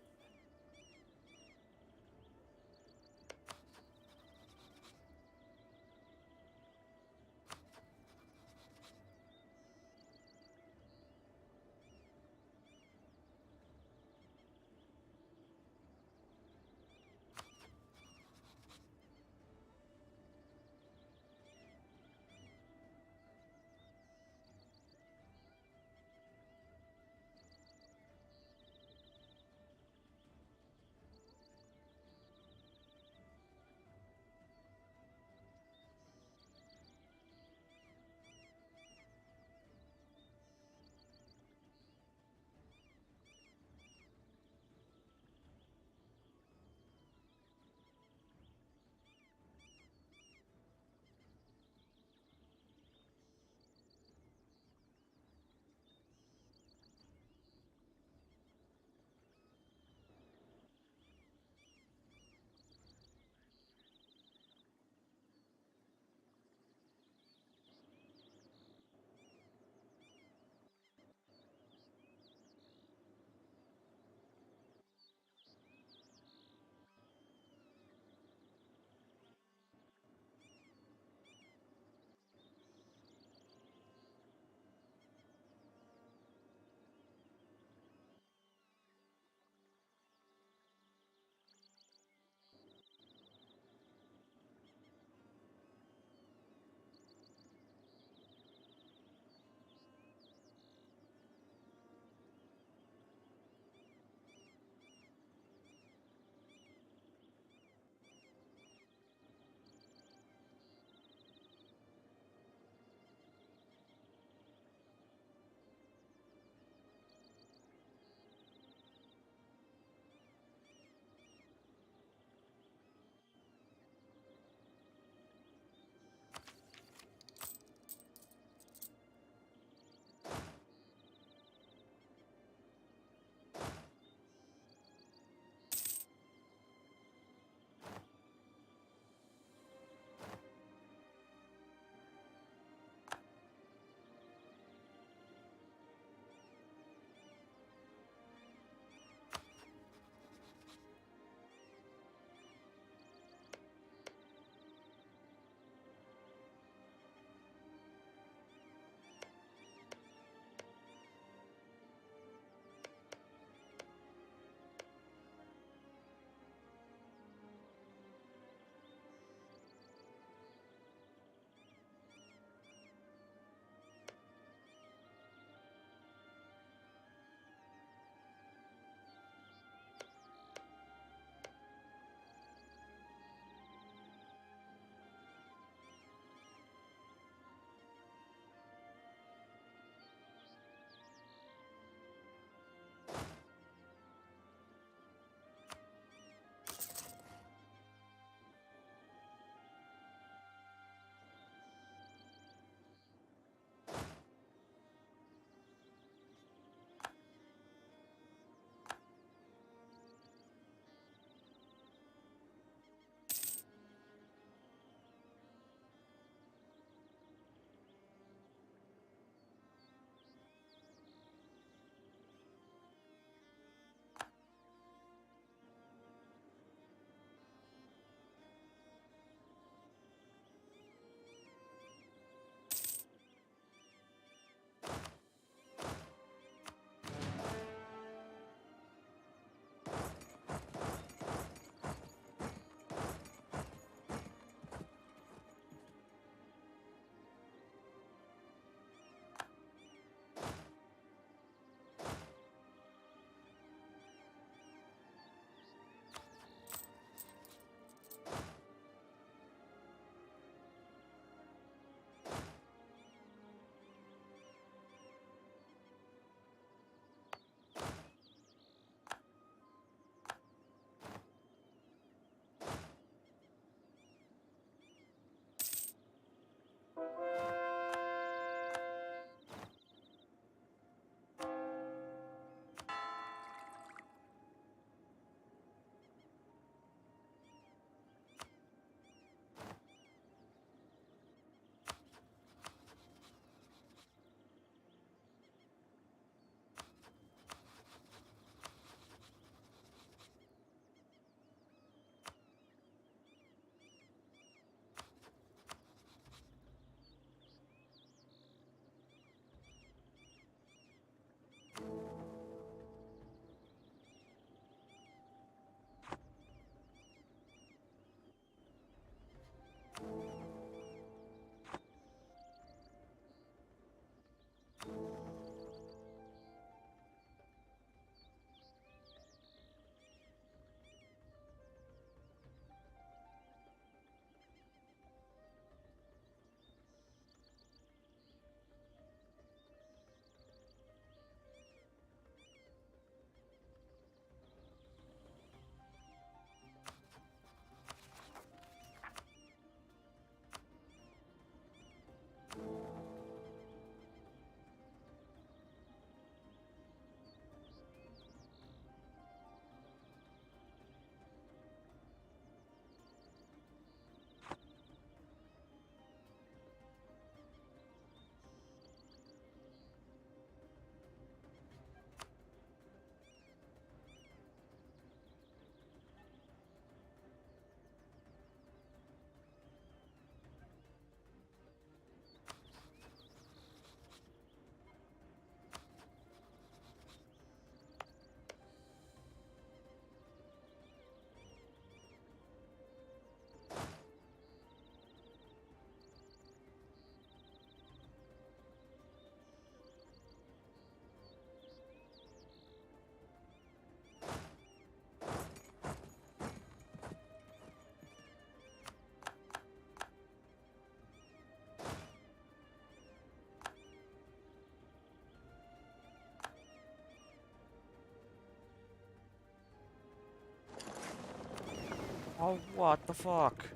Oh, what the fuck?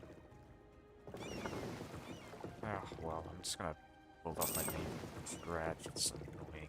Oh, well, I'm just gonna build up my name from scratch. It's annoying.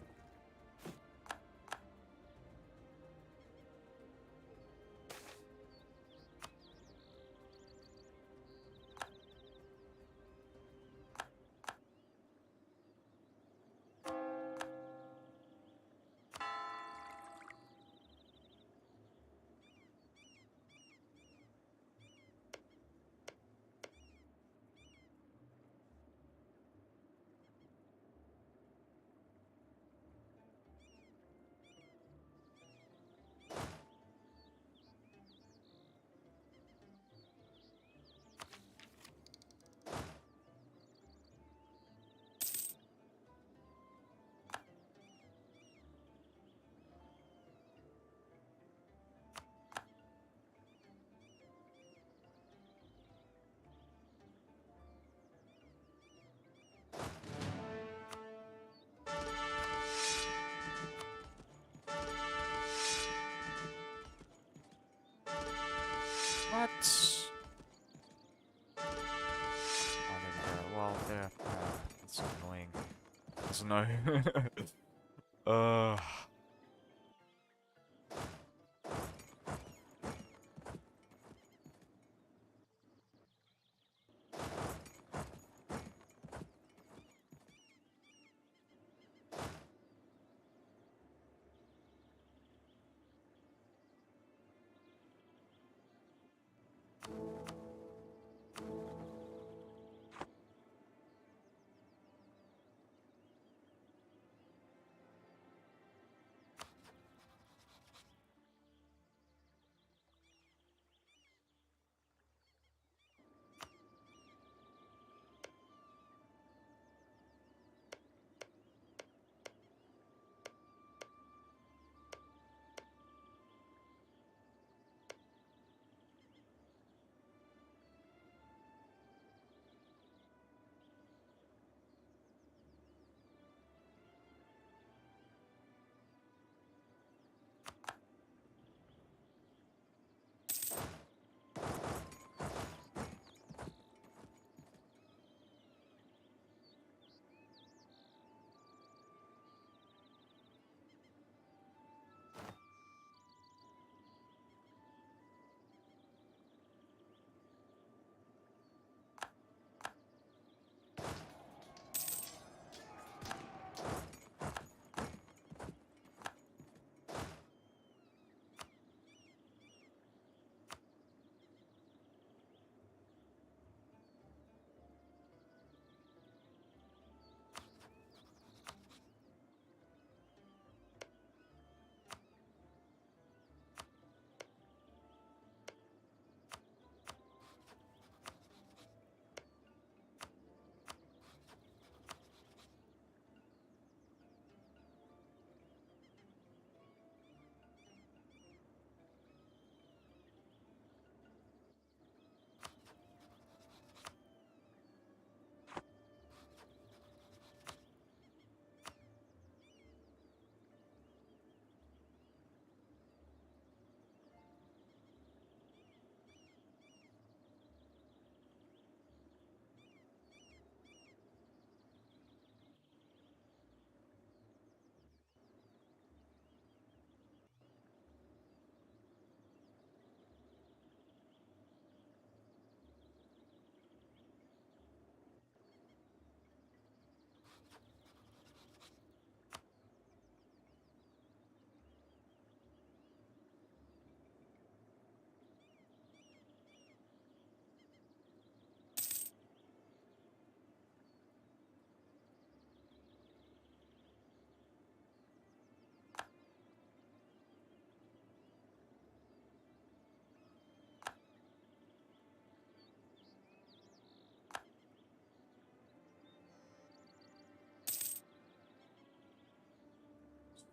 What? Oh, there we go. Well, there. That's annoying. That's annoying. uh.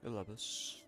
Syllabus.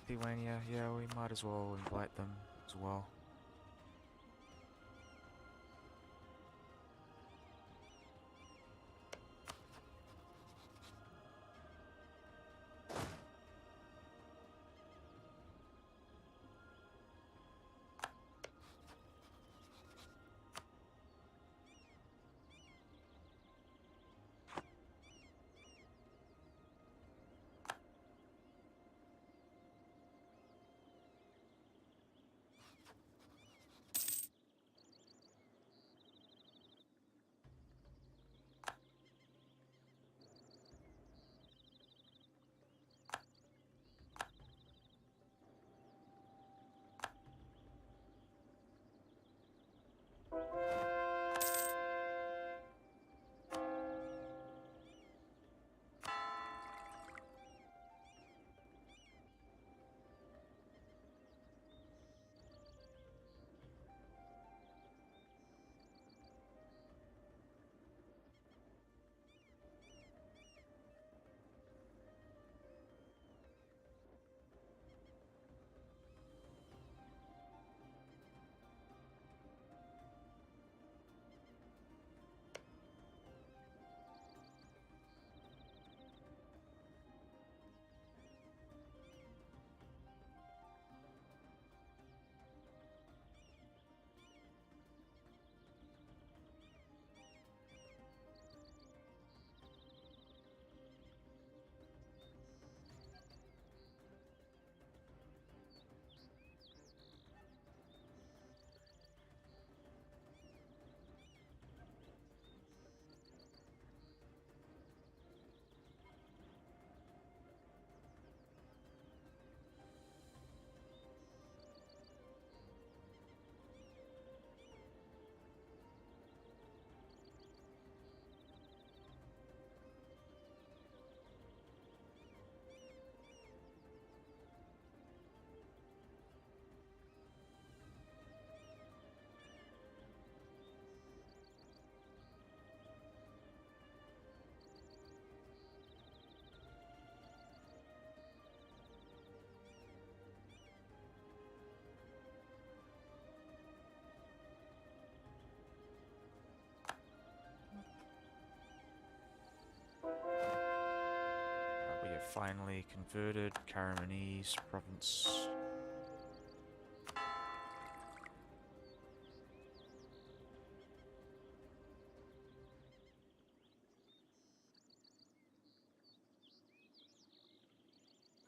Lithuania, yeah, we might as well invite them as well. We have finally converted Karamanese province.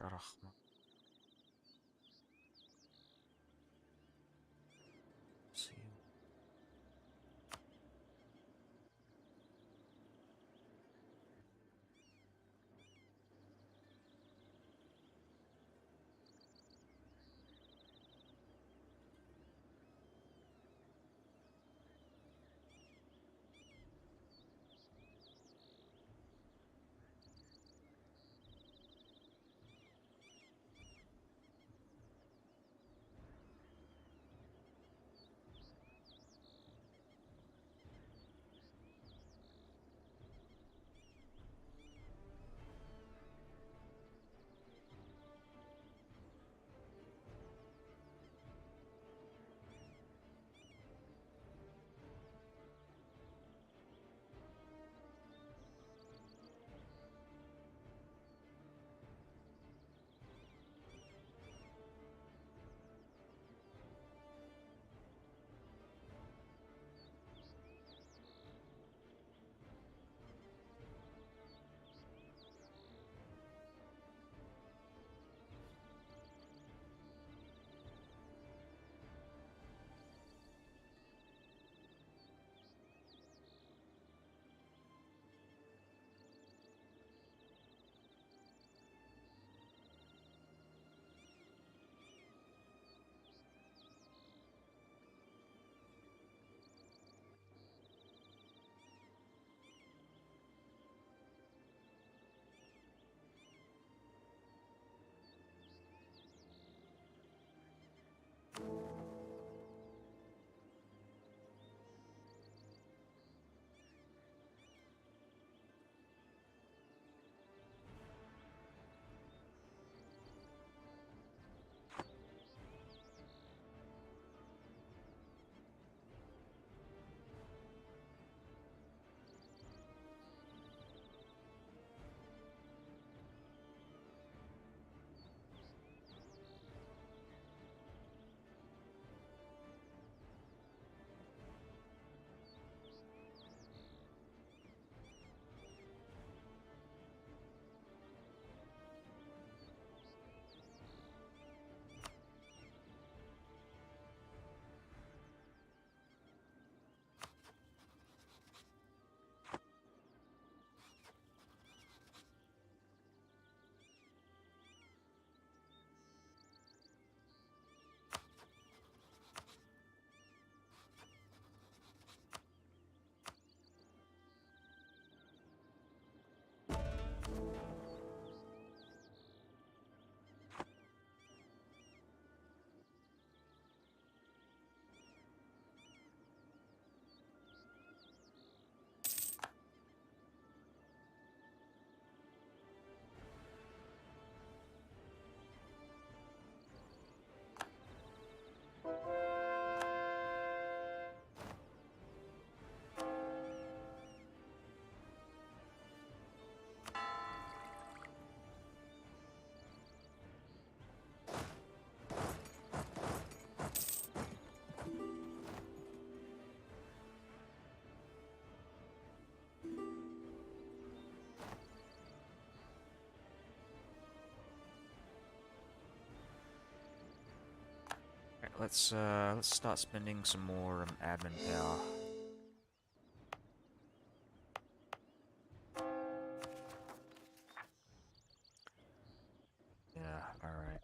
Karachma. See. let's start spending some more admin power. Yeah, alright.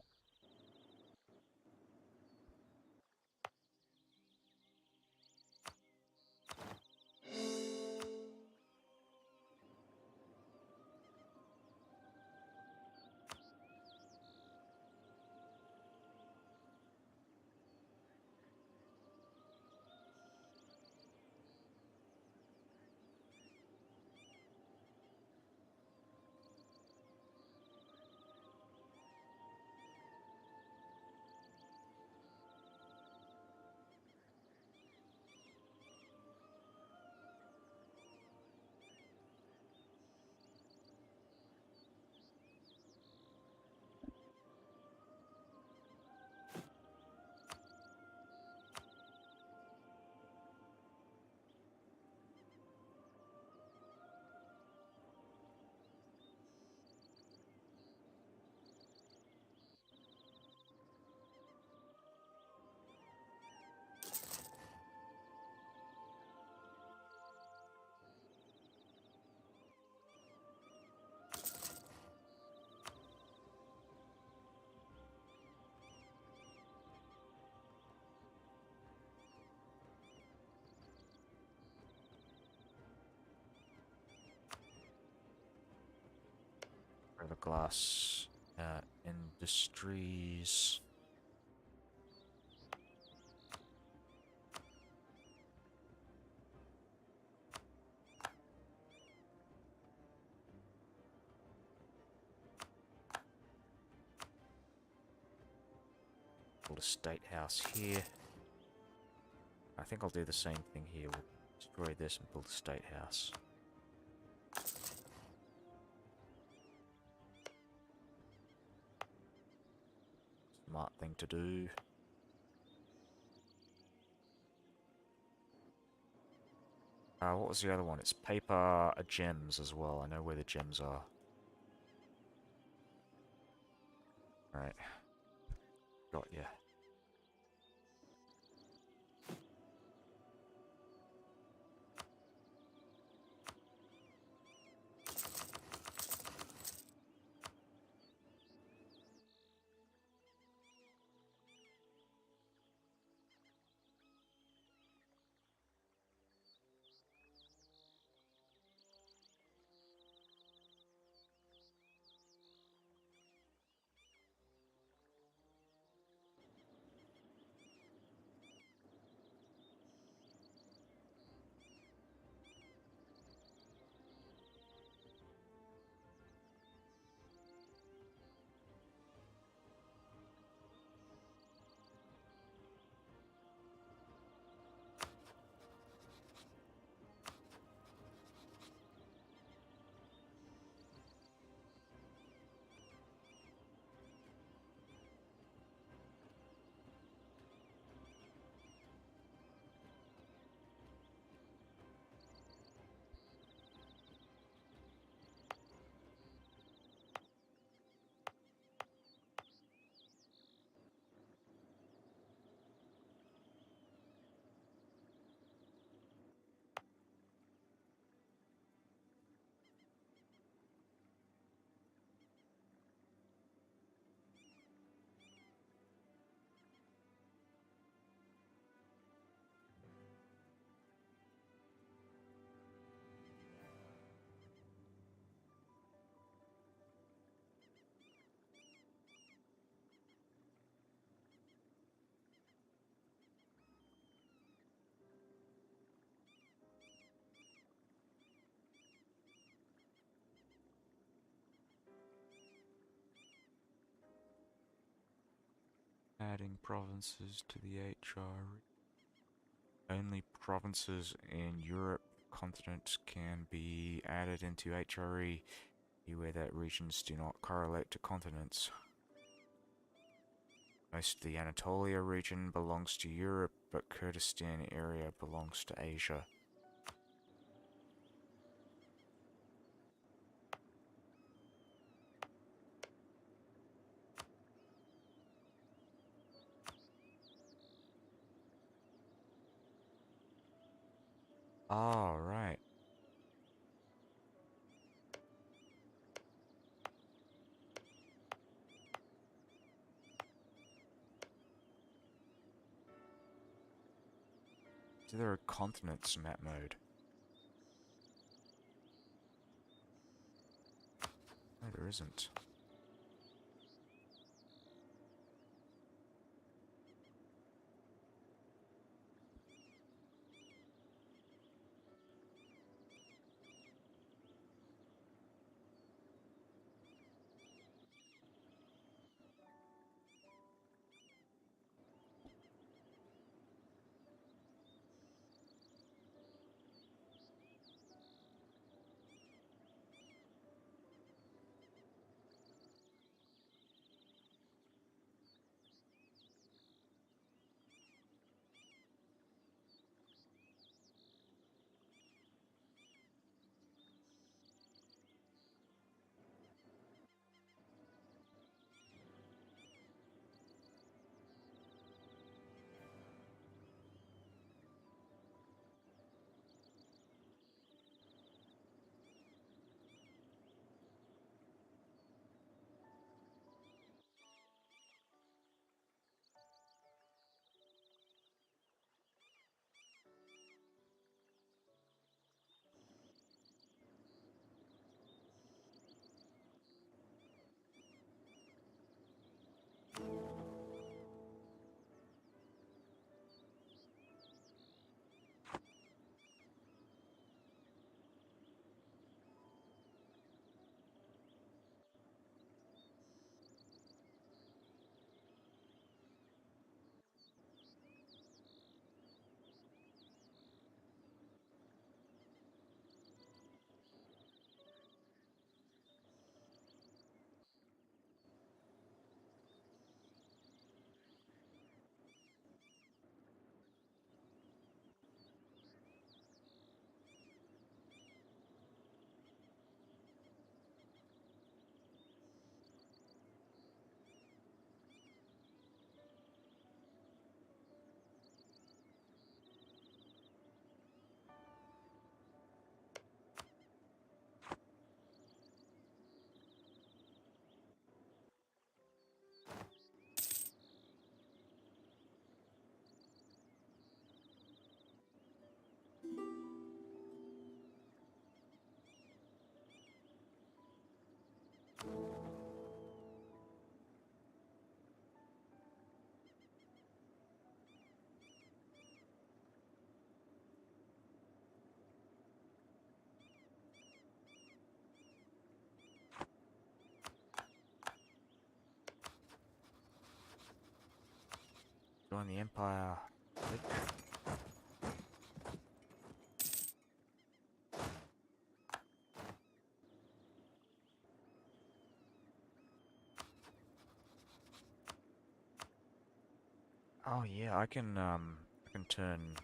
Glass industries. Build a state house here. I think I'll do the same thing here. We'll destroy this and build a state house. Smart thing to do. What was the other one? It's paper gems as well. I know where the gems are. Alright. Got ya. Adding provinces to the HR. Only provinces in Europe continent can be added into HRE where that regions do not correlate to continents. Most of the Anatolia region belongs to Europe, but Kurdistan area belongs to Asia. Oh, right. So there are continents in map mode. No, there isn't. Join the Empire. Click. Oh yeah, I can turn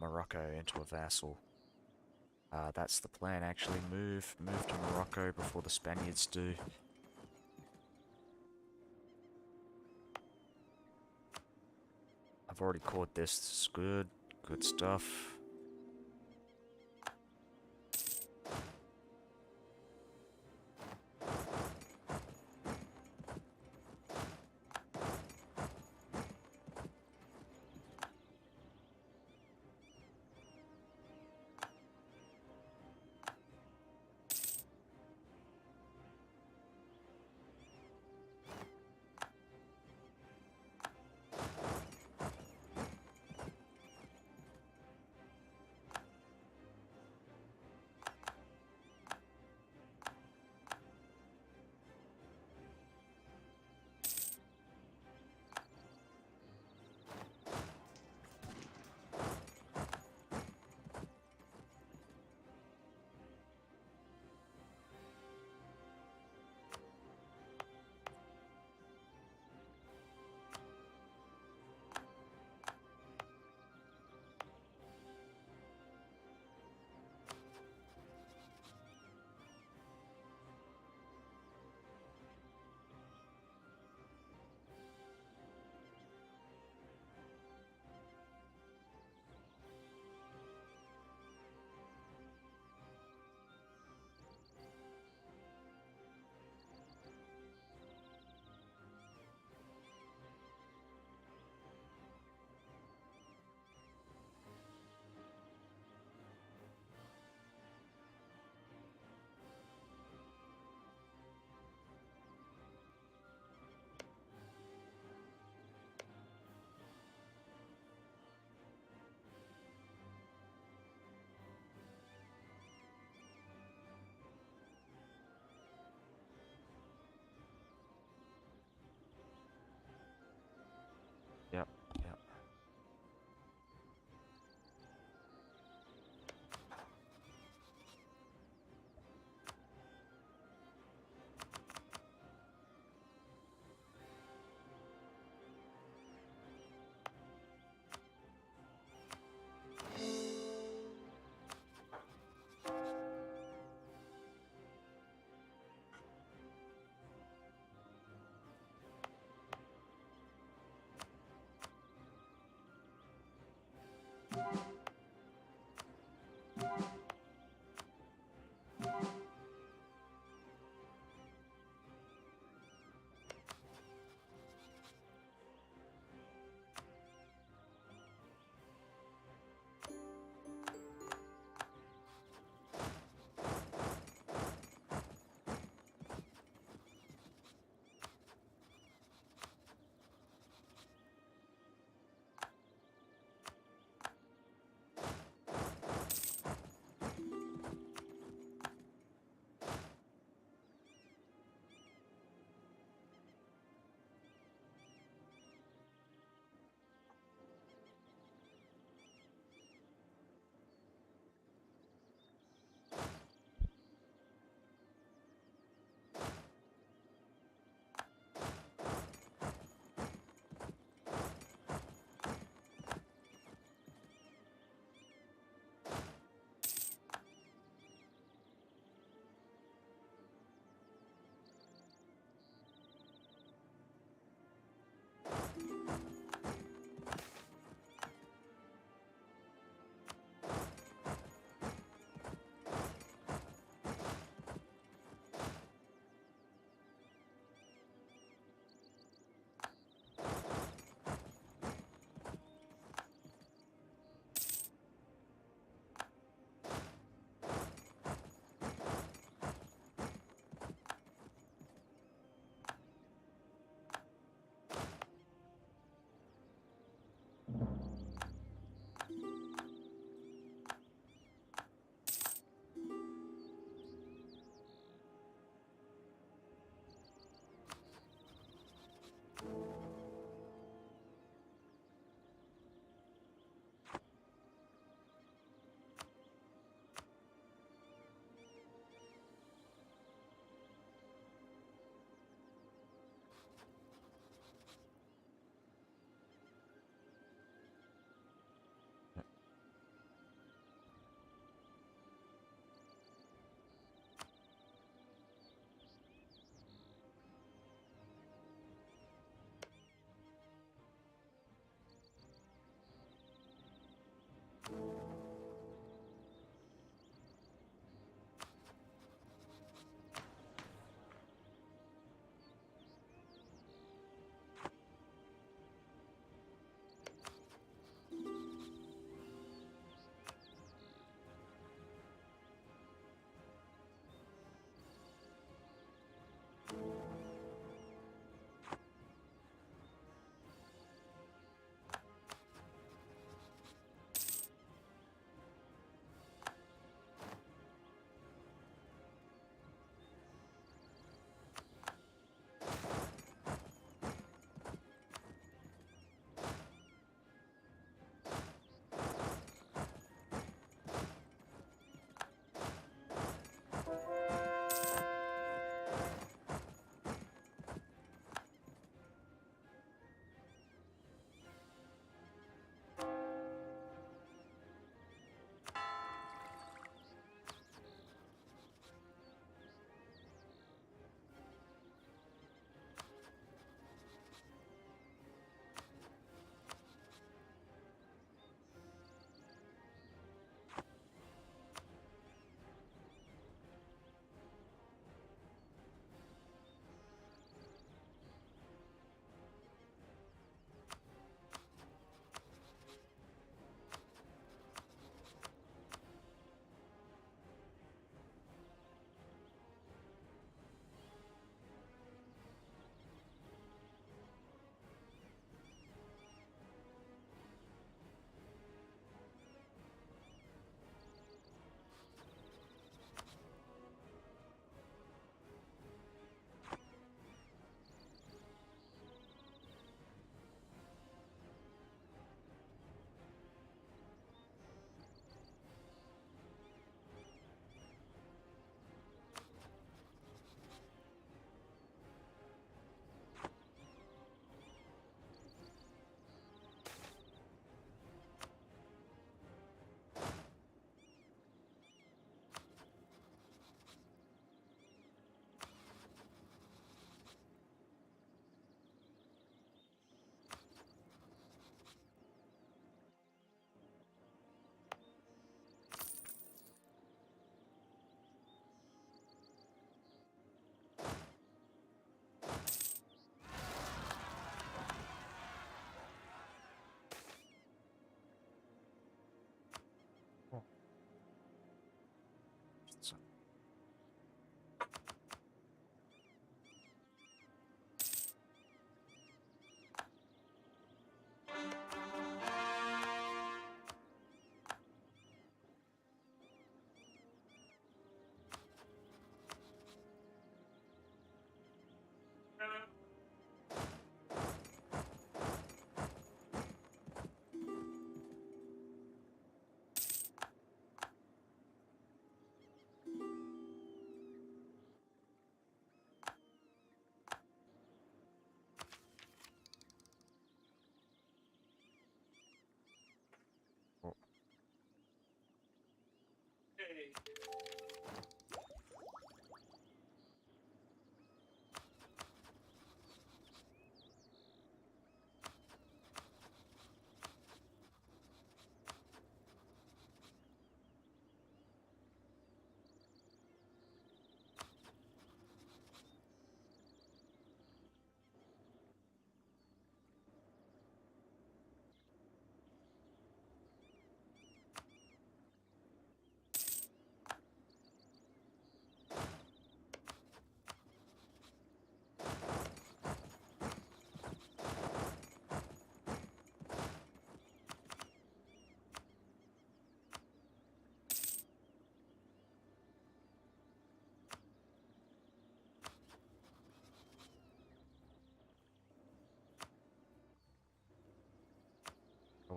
Morocco into a vassal. That's the plan actually. Move to Morocco before the Spaniards do. I've already caught this. This is good. Good stuff.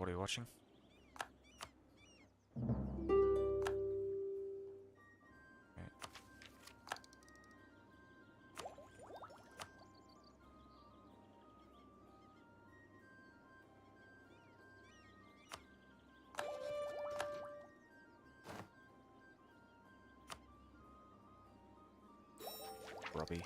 What are you watching? Right. Robbie.